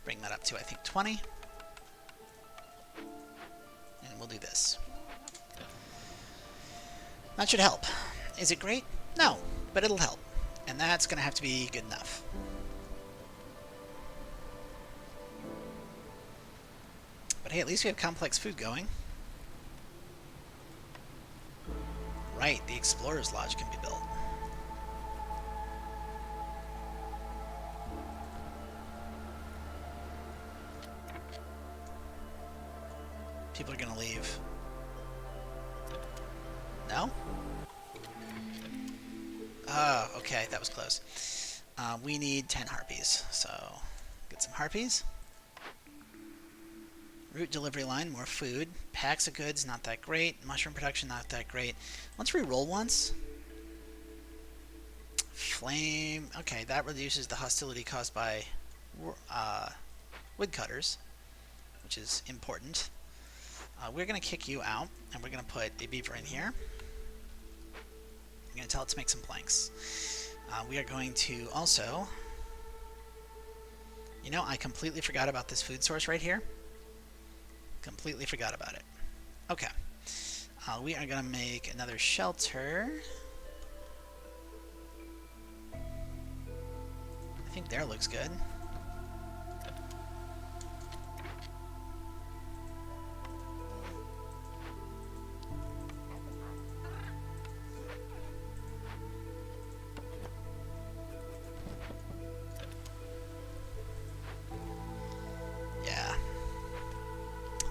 Speaker 1: Bring that up to, I think, 20. And we'll do this. That should help. Is it great? No, but it'll help. And that's going to have to be good enough. But hey, at least we have complex food going. Right, the Explorer's Lodge can be built. People are going to leave. No? Oh, okay, that was close. We need 10 harpies, so get some harpies. Route delivery line, more food. Packs of goods, not that great. Mushroom production, not that great. Let's re-roll once. Flame, okay, that reduces the hostility caused by woodcutters, which is important. We're going to kick you out, and we're going to put a beaver in here. I'm going to tell it to make some planks. We are going to also... You know, I completely forgot about this food source right here. Completely forgot about it. Okay. We are going to make another shelter. I think there looks good.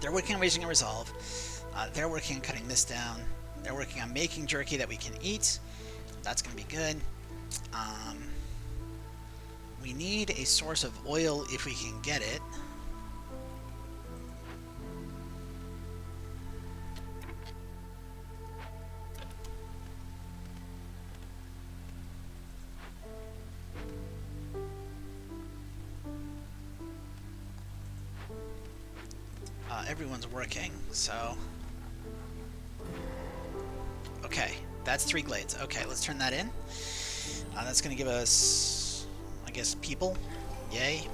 Speaker 1: They're working on raising a resolve. They're working on cutting this down. They're working on making jerky that we can eat. That's going to be good. We need a source of oil if we can get it. Everyone's working, so... Okay, that's 3 glades. Okay, let's turn that in. That's going to give us, I guess, people. Yay.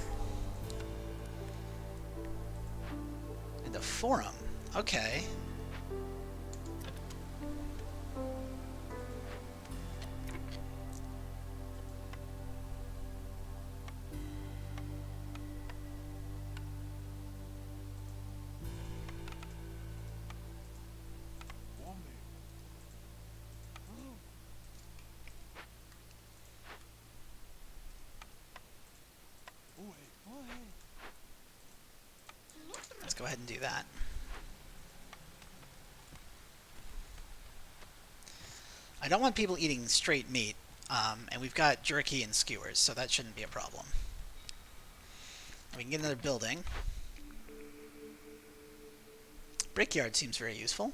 Speaker 1: And a forum. Okay. Let's go ahead and do that. I don't want people eating straight meat, and we've got jerky and skewers, so that shouldn't be a problem. We can get another building. Brickyard seems very useful.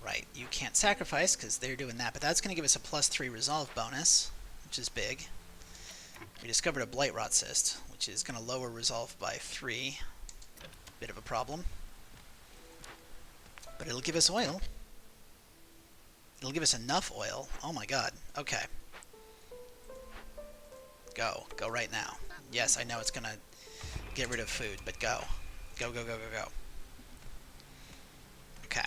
Speaker 1: Right, you can't sacrifice because they're doing that, but that's going to give us a +3 resolve bonus, which is big. We discovered a blight rot cyst, which is going to lower resolve by 3. Bit of a problem. But it'll give us oil. It'll give us enough oil. Oh my god. Okay. Go. Go right now. Yes, I know it's going to get rid of food, but go. Go, go, go, go, go. Okay.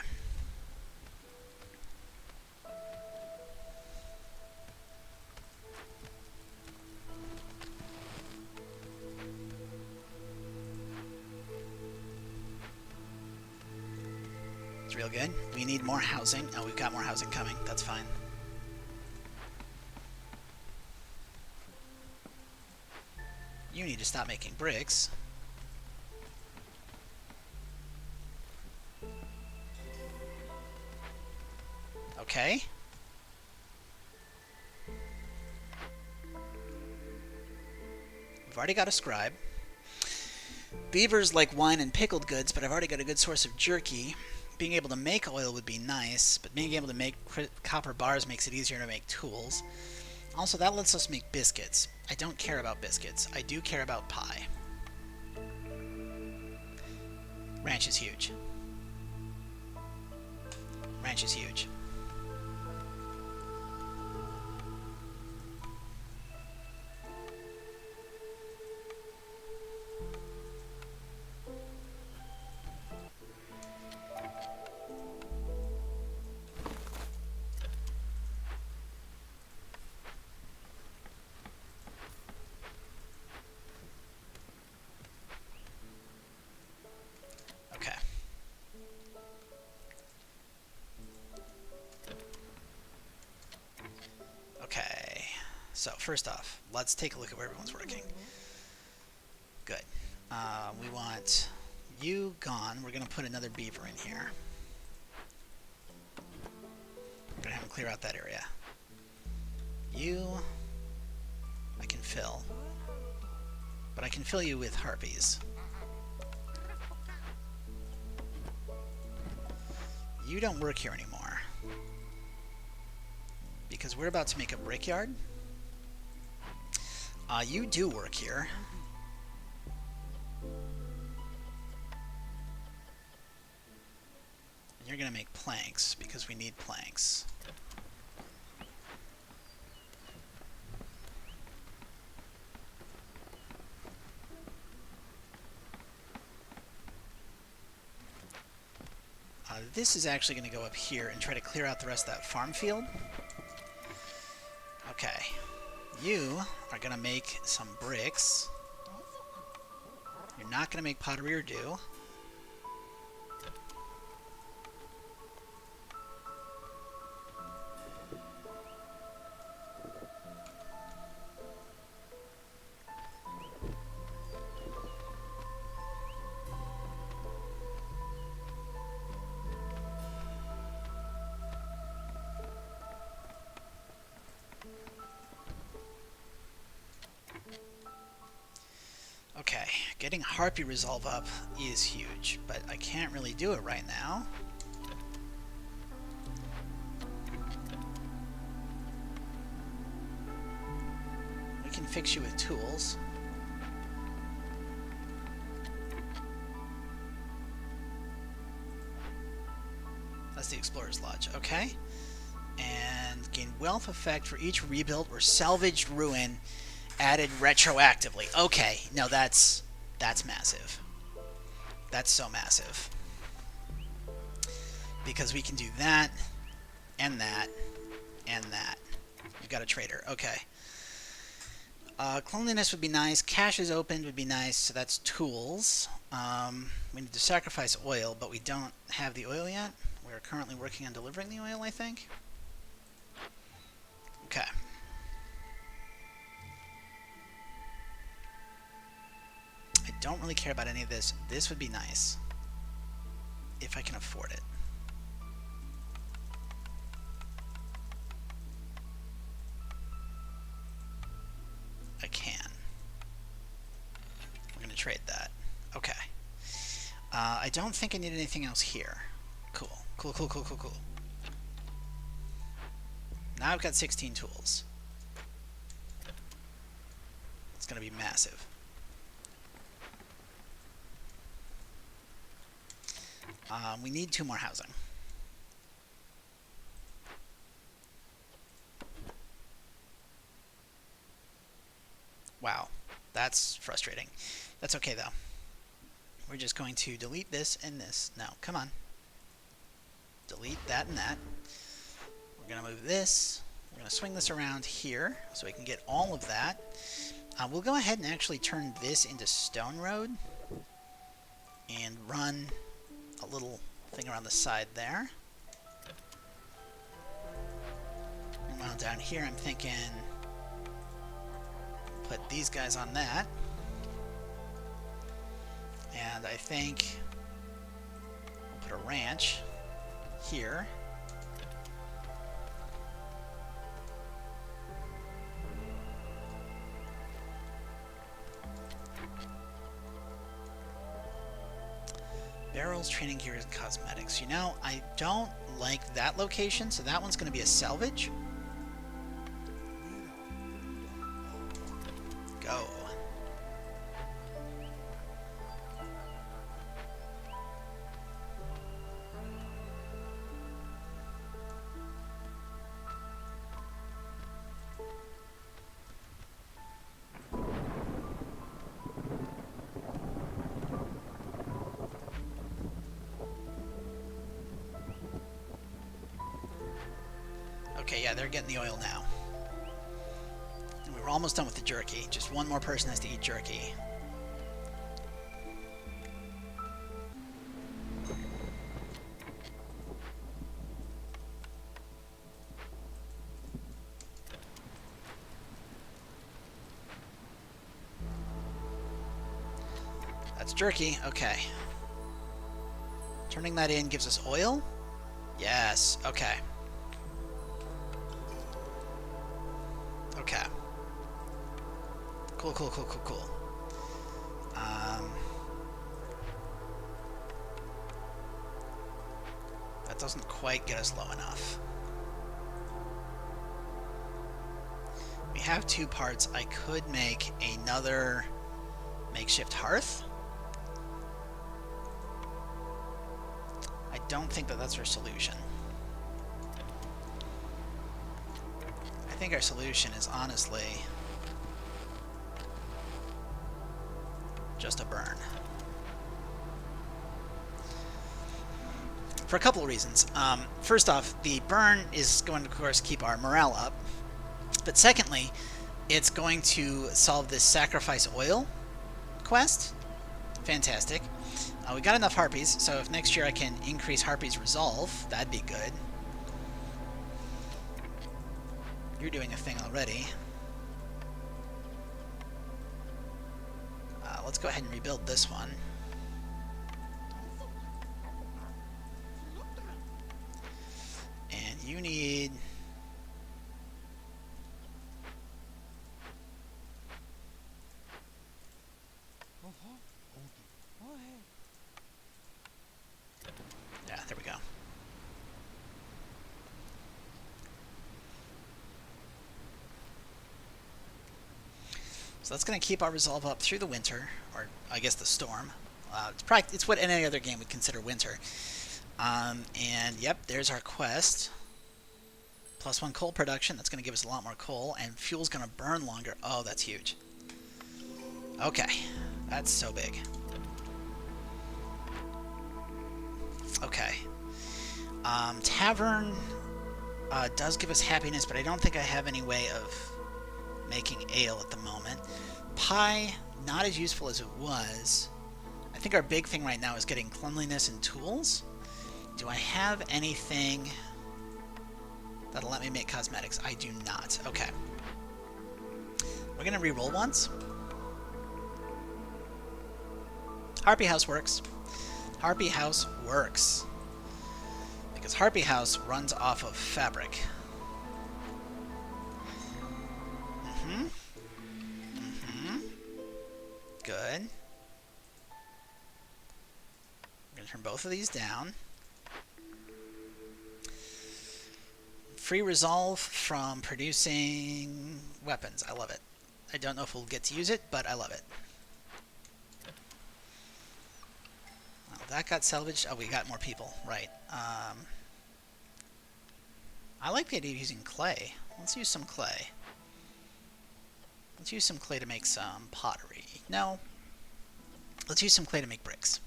Speaker 1: It's real good. We need more housing. Oh, we've got more housing coming. That's fine. You need to stop making bricks. Okay. We've already got a scribe. Beavers like wine and pickled goods, but I've already got a good source of jerky. Being able to make oil would be nice, but being able to make copper bars makes it easier to make tools. Also, that lets us make biscuits. I don't care about biscuits. I do care about pie. Ranch is huge. Ranch is huge. Okay. Okay. So, first off, let's take a look at where everyone's working. Good. We want you gone. We're going to put another beaver in here. We're going to have him clear out that area. You, I can fill. But I can fill you with harpies. You don't work here anymore. Because we're about to make a brickyard. You do work here. And you're going to make planks, because we need planks. This is actually going to go up here and try to clear out the rest of that farm field. Okay. You are going to make some bricks. You're not going to make pottery or dew. Okay, getting Harpy Resolve up is huge, but I can't really do it right now. We can fix you with tools. That's the Explorer's Lodge, okay. And gain wealth effect for each rebuilt or salvaged ruin added retroactively. Okay, no, that's massive. That's so massive. Because we can do that, and that, and that. We've got a trader. Okay. Cleanliness would be nice. Cache is opened would be nice, so that's tools. We need to sacrifice oil, but we don't have the oil yet. We're currently working on delivering the oil, I think. Okay. I don't really care about any of this. This would be nice. If I can afford it. I can. We're going to trade that. Okay. I don't think I need anything else here. Cool. Cool, cool, cool, cool, cool. Now I've got 16 tools. It's going to be massive. We need 2 more housing. Wow, that's frustrating. That's okay, though. We're just going to delete this and this. No, come on. Delete that and that. We're going to move this. We're going to swing this around here so we can get all of that. We'll go ahead and actually turn this into Stone Road and run a little thing around the side there. And while down here, I'm thinking put these guys on that. And I think we'll put a ranch here. Barrels, training gear, and cosmetics. You know, I don't like that location, so that one's going to be a salvage. Go. Okay, yeah, they're getting the oil now. And we were almost done with the jerky. Just one more person has to eat jerky. That's jerky. Okay. Turning that in gives us oil? Yes. Okay. Okay. Cool, cool, cool, cool, cool. That doesn't quite get us low enough. We have 2 parts. I could make another makeshift hearth. I don't think that that's our solution. I think our solution is honestly just a burn. For a couple of reasons. First off, the burn is going to, of course, keep our morale up. But secondly, it's going to solve this sacrifice oil quest. Fantastic. We got enough harpies, so if next year I can increase harpies resolve, that'd be good. You're doing a thing already. Let's go ahead and rebuild this one. And you need... Yeah, there we go. So that's going to keep our resolve up through the winter, or I guess the storm. It's what any other game would consider winter. And yep, there's our quest. +1 coal production. That's going to give us a lot more coal, and fuel's going to burn longer. Oh, that's huge. Okay, that's so big. Okay. Tavern does give us happiness, but I don't think I have any way of making ale at the moment. Pie, not as useful as it was. I think our big thing right now is getting cleanliness and tools. Do I have anything that'll let me make cosmetics? I do not. Okay. We're going to re-roll once. Harpy House works. Harpy House works. Because Harpy House runs off of fabric. Good. I'm going to turn both of these down. Free resolve from producing weapons. I love it. I don't know if we'll get to use it, but I love it. Oh, that got salvaged. Oh, we got more people. Right. I like the idea of using clay. Let's use some clay. Let's use some clay to make some pottery. No. Let's use some clay to make bricks.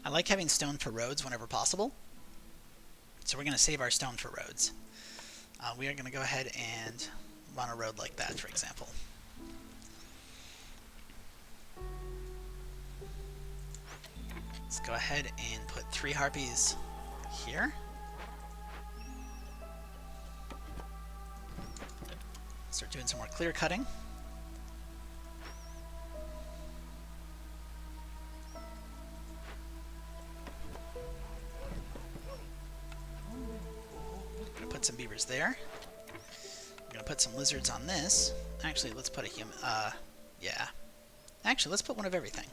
Speaker 1: I like having stone for roads whenever possible. So we're going to save our stone for roads. We are going to go ahead and run a road like that, for example. Let's go ahead and put 3 harpies here. Start doing some more clear cutting. Gonna put some beavers there. I'm gonna put some lizards on this. Actually, let's put a human. Yeah. Actually, let's put one of everything.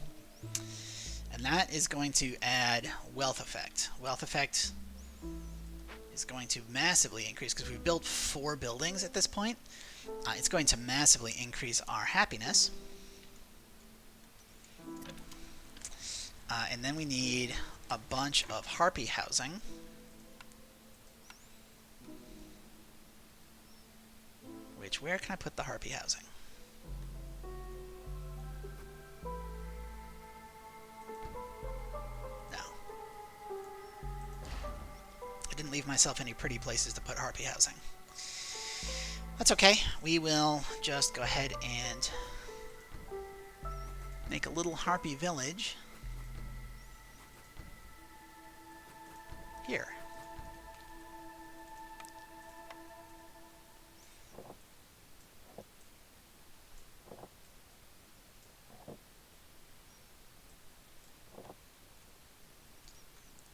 Speaker 1: And that is going to add wealth effect. Wealth effect is going to massively increase because we've built 4 buildings at this point. It's going to massively increase our happiness. And then we need a bunch of harpy housing. Which, where can I put the harpy housing? No. I didn't leave myself any pretty places to put harpy housing. That's okay. We will just go ahead and make a little harpy village here.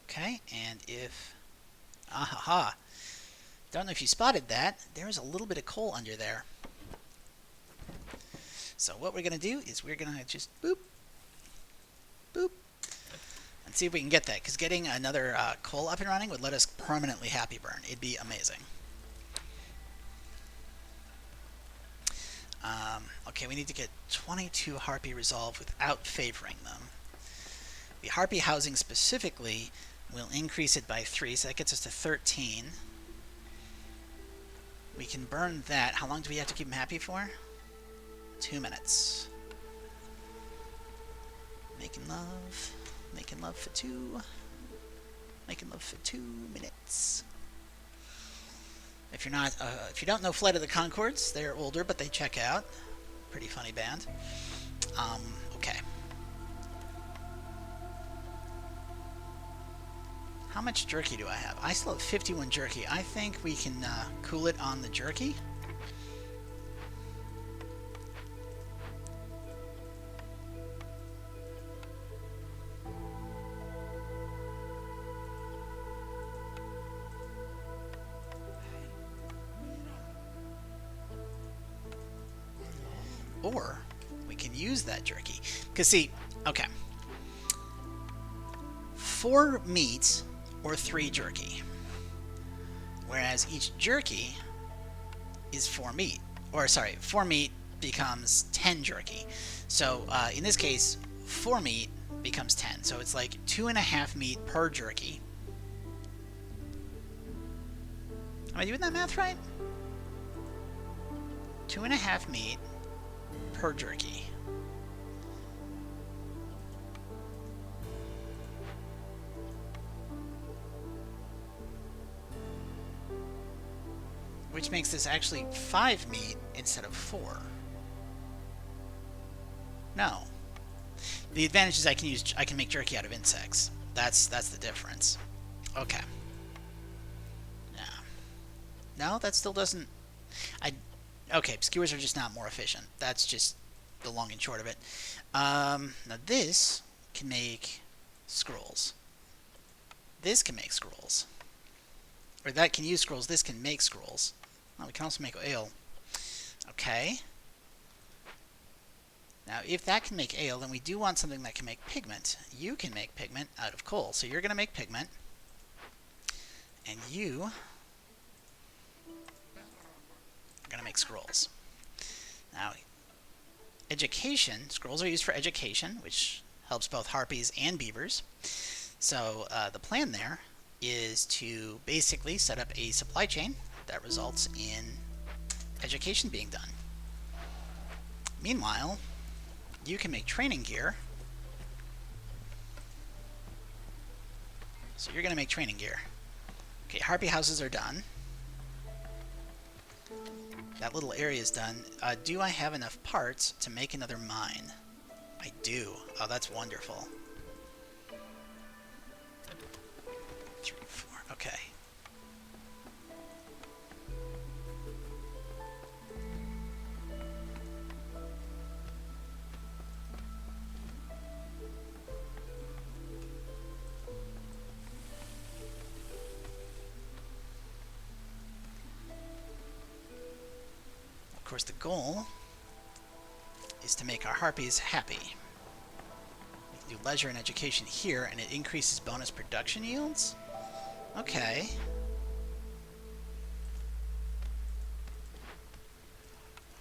Speaker 1: Okay, and if... Aha! Don't know if you spotted that. There's a little bit of coal under there. So what we're going to do is we're going to just boop, boop, and see if we can get that. Because getting another coal up and running would let us permanently happy burn. It'd be amazing. Okay, we need to get 22 harpy resolve without favoring them. The harpy housing specifically will increase it by 3, so that gets us to 13. We can burn that. How long do we have to keep them happy for? 2 minutes. Making love for 2. Making love for 2 minutes. If you're not, if you don't know Flight of the Conchords, they're older, but they check out. Pretty funny band. Okay. How much jerky do I have? I still have 51 jerky. I think we can cool it on the jerky. Or we can use that jerky. Because see, okay. 4 meat or 3 jerky. Whereas each jerky is 4 meat. Or sorry, 4 meat becomes 10 jerky. So in this case, 4 meat becomes 10. So it's like 2.5 meat per jerky. Am I doing that math right? 2.5 meat per jerky. Which makes this actually 5 meat instead of 4. No. The advantage is I can make jerky out of insects. That's the difference. Okay. Yeah. No, that still doesn't... Okay, skewers are just not more efficient. That's just the long and short of it. Now this can make scrolls. This can make scrolls. Or that can use scrolls. This can make scrolls. Oh, we can also make ale. Okay. Now, if that can make ale, then we do want something that can make pigment. You can make pigment out of coal. So you're going to make pigment. And you are going to make scrolls. Now, education. Scrolls are used for education, which helps both harpies and beavers. So the plan there is to basically set up a supply chain that results in education being done. Meanwhile, you can make training gear. So you're going to make training gear. Okay, harpy houses are done. That little area is done. Do I have enough parts to make another mine? I do. Oh, that's wonderful. 3, 4. Okay. Of course, the goal is to make our harpies happy. do leisure and education here, and it increases bonus production yields? Okay.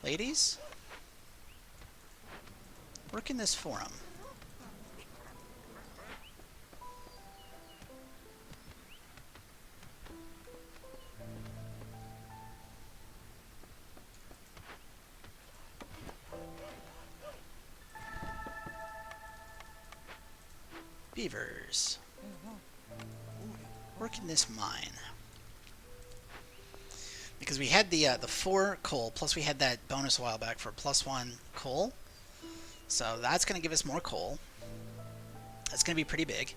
Speaker 1: Ladies? Work in this forum. Beavers. Work in this mine. Because we had the 4 coal, plus we had that bonus a while back for +1 coal. So that's going to give us more coal. That's going to be pretty big.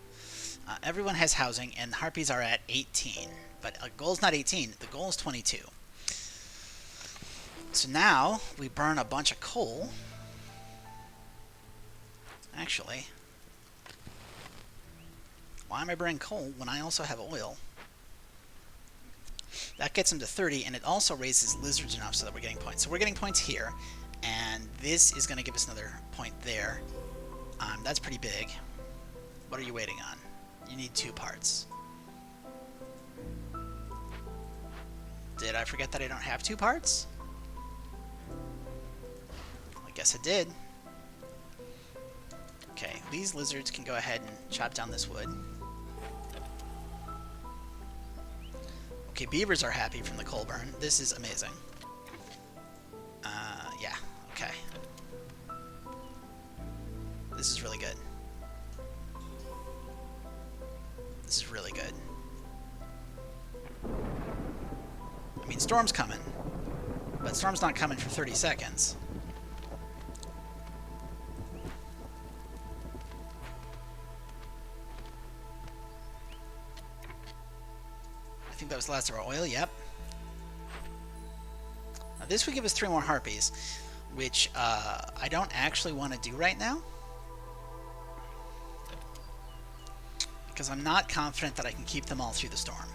Speaker 1: Everyone has housing, and harpies are at 18. But a goal's not 18, the goal is 22. So now we burn a bunch of coal. Actually, why am I burning coal when I also have oil? That gets them to 30, and it also raises lizards enough so that we're getting points. So we're getting points here, and this is going to give us another point there. That's pretty big. What are you waiting on? You need 2 parts. Did I forget that I don't have 2 parts? I guess I did. Okay, these lizards can go ahead and chop down this wood. Okay, beavers are happy from the coal burn. This is amazing. Yeah, okay. This is really good. This is really good. I mean, Storm's coming. But Storm's not coming for 30 seconds. I think that was the last of our oil, yep. Now this would give us 3 more harpies, which I don't actually want to do right now. Because I'm not confident that I can keep them all through the storm.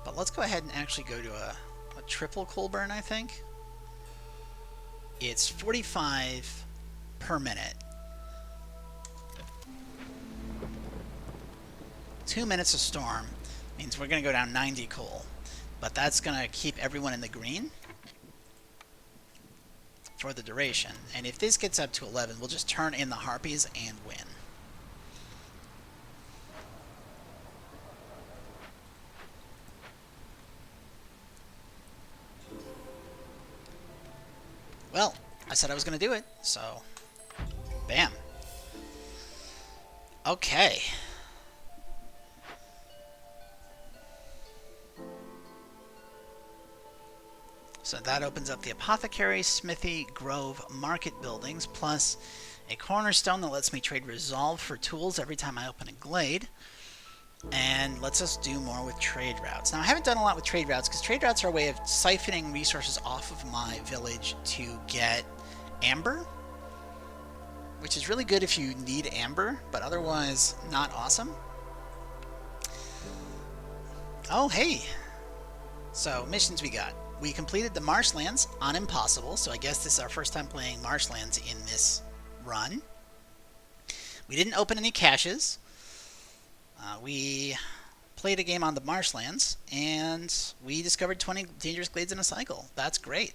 Speaker 1: But let's go ahead and actually go to a triple coal burn, I think. It's 45 per minute. 2 minutes of storm means we're going to go down 90 coal. But that's going to keep everyone in the green for the duration. And if this gets up to 11, we'll just turn in the harpies and win. Well, I said I was going to do it, so bam. Okay. So that opens up the apothecary, smithy, grove, market buildings, plus a cornerstone that lets me trade resolve for tools every time I open a glade, and lets us do more with trade routes. Now, I haven't done a lot with trade routes because trade routes are a way of siphoning resources off of my village to get amber, which is really good if you need amber, but otherwise not awesome. Oh, hey! So, missions we got. We completed the marshlands on Impossible, so I guess this is our first time playing marshlands in this run. We didn't open any caches. We played a game on the marshlands, and we discovered 20 dangerous glades in a cycle. That's great.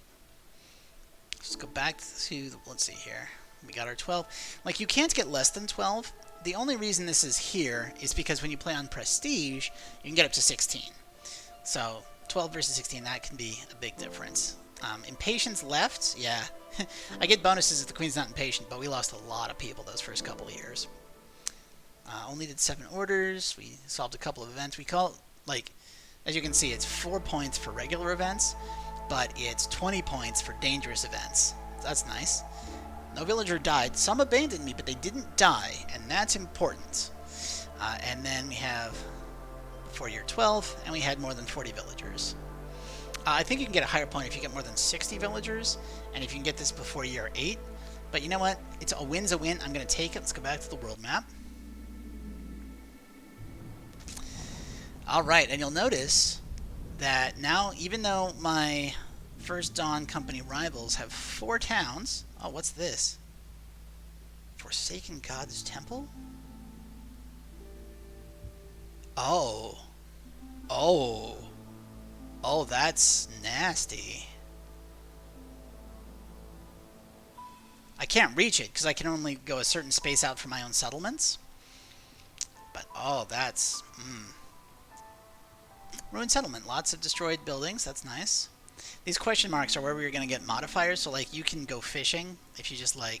Speaker 1: Let's go back to, let's see here. We got our 12. Like, you can't get less than 12. The only reason this is here is because when you play on Prestige, you can get up to 16. So 12 versus 16, that can be a big difference. Impatience left, yeah. I get bonuses if the queen's not impatient, but we lost a lot of people those first couple of years. Only did 7 orders. We solved a couple of events. We call, like, as you can see, it's 4 points for regular events, but it's 20 points for dangerous events. That's nice. No villager died. Some abandoned me, but they didn't die, and that's important. And then we have before year 12, and we had more than 40 villagers. I think you can get a higher point if you get more than 60 villagers, and if you can get this before year 8. But you know what? It's a win's a win. I'm going to take it. Let's go back to the world map. Alright, and you'll notice that now, even though my First Dawn Company rivals have 4 towns. Oh, what's this? Forsaken God's Temple? Oh. Oh. Oh, that's nasty. I can't reach it because I can only go a certain space out from my own settlements. But, oh, that's... Ruined settlement. Lots of destroyed buildings. That's nice. These question marks are where we're going to get modifiers. So, like, you can go fishing if you just, like,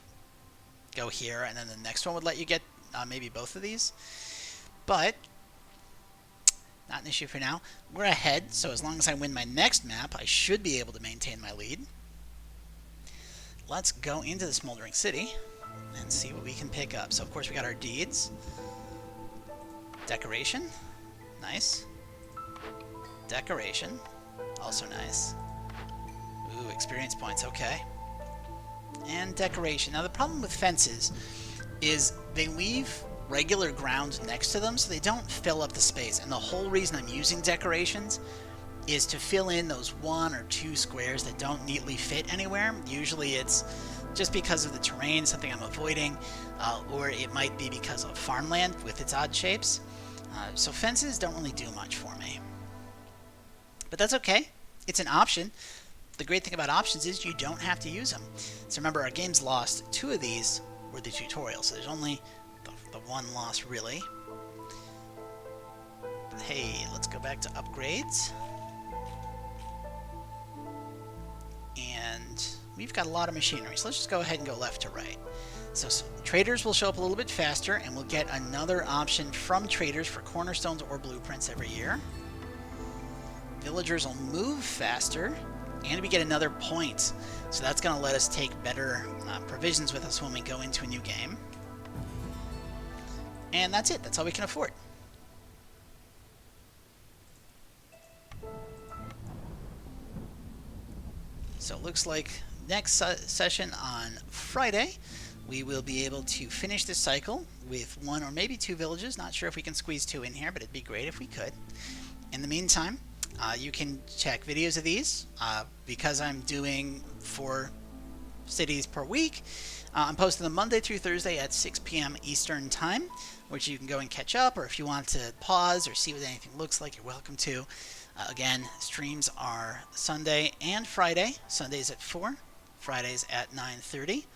Speaker 1: go here. And then the next one would let you get maybe both of these. But, not an issue for now. We're ahead. So, as long as I win my next map, I should be able to maintain my lead. Let's go into the Smoldering City and see what we can pick up. So, of course, we got our deeds. Decoration. Nice. Decoration. Also nice. Ooh, experience points. Okay. And decoration. Now, the problem with fences is they leave regular ground next to them, so they don't fill up the space. And the whole reason I'm using decorations is to fill in those 1 or 2 squares that don't neatly fit anywhere. Usually it's just because of the terrain, something I'm avoiding, or it might be because of farmland with its odd shapes. So fences don't really do much for me. But that's okay. It's an option. The great thing about options is you don't have to use them. So remember, our game's lost. 2 of these were the tutorial, so there's only the 1 loss, really. But hey, let's go back to upgrades. And we've got a lot of machinery, so let's just go ahead and go left to right. So traders will show up a little bit faster, and we'll get another option from traders for cornerstones or blueprints every year. Villagers will move faster, and we get another point. So that's going to let us take better provisions with us when we go into a new game. And that's it. That's all we can afford. So it looks like next session on Friday, we will be able to finish this cycle with 1 or maybe 2 villages. Not sure if we can squeeze 2 in here, but it'd be great if we could. In the meantime, you can check videos of these. Because I'm doing 4 cities per week, I'm posting them Monday through Thursday at 6 p.m. Eastern Time, which you can go and catch up, or if you want to pause or see what anything looks like, you're welcome to. Again, streams are Sunday and Friday. Sundays at 4, Fridays at 9:30.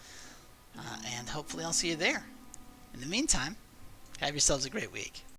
Speaker 1: And hopefully I'll see you there. In the meantime, have yourselves a great week.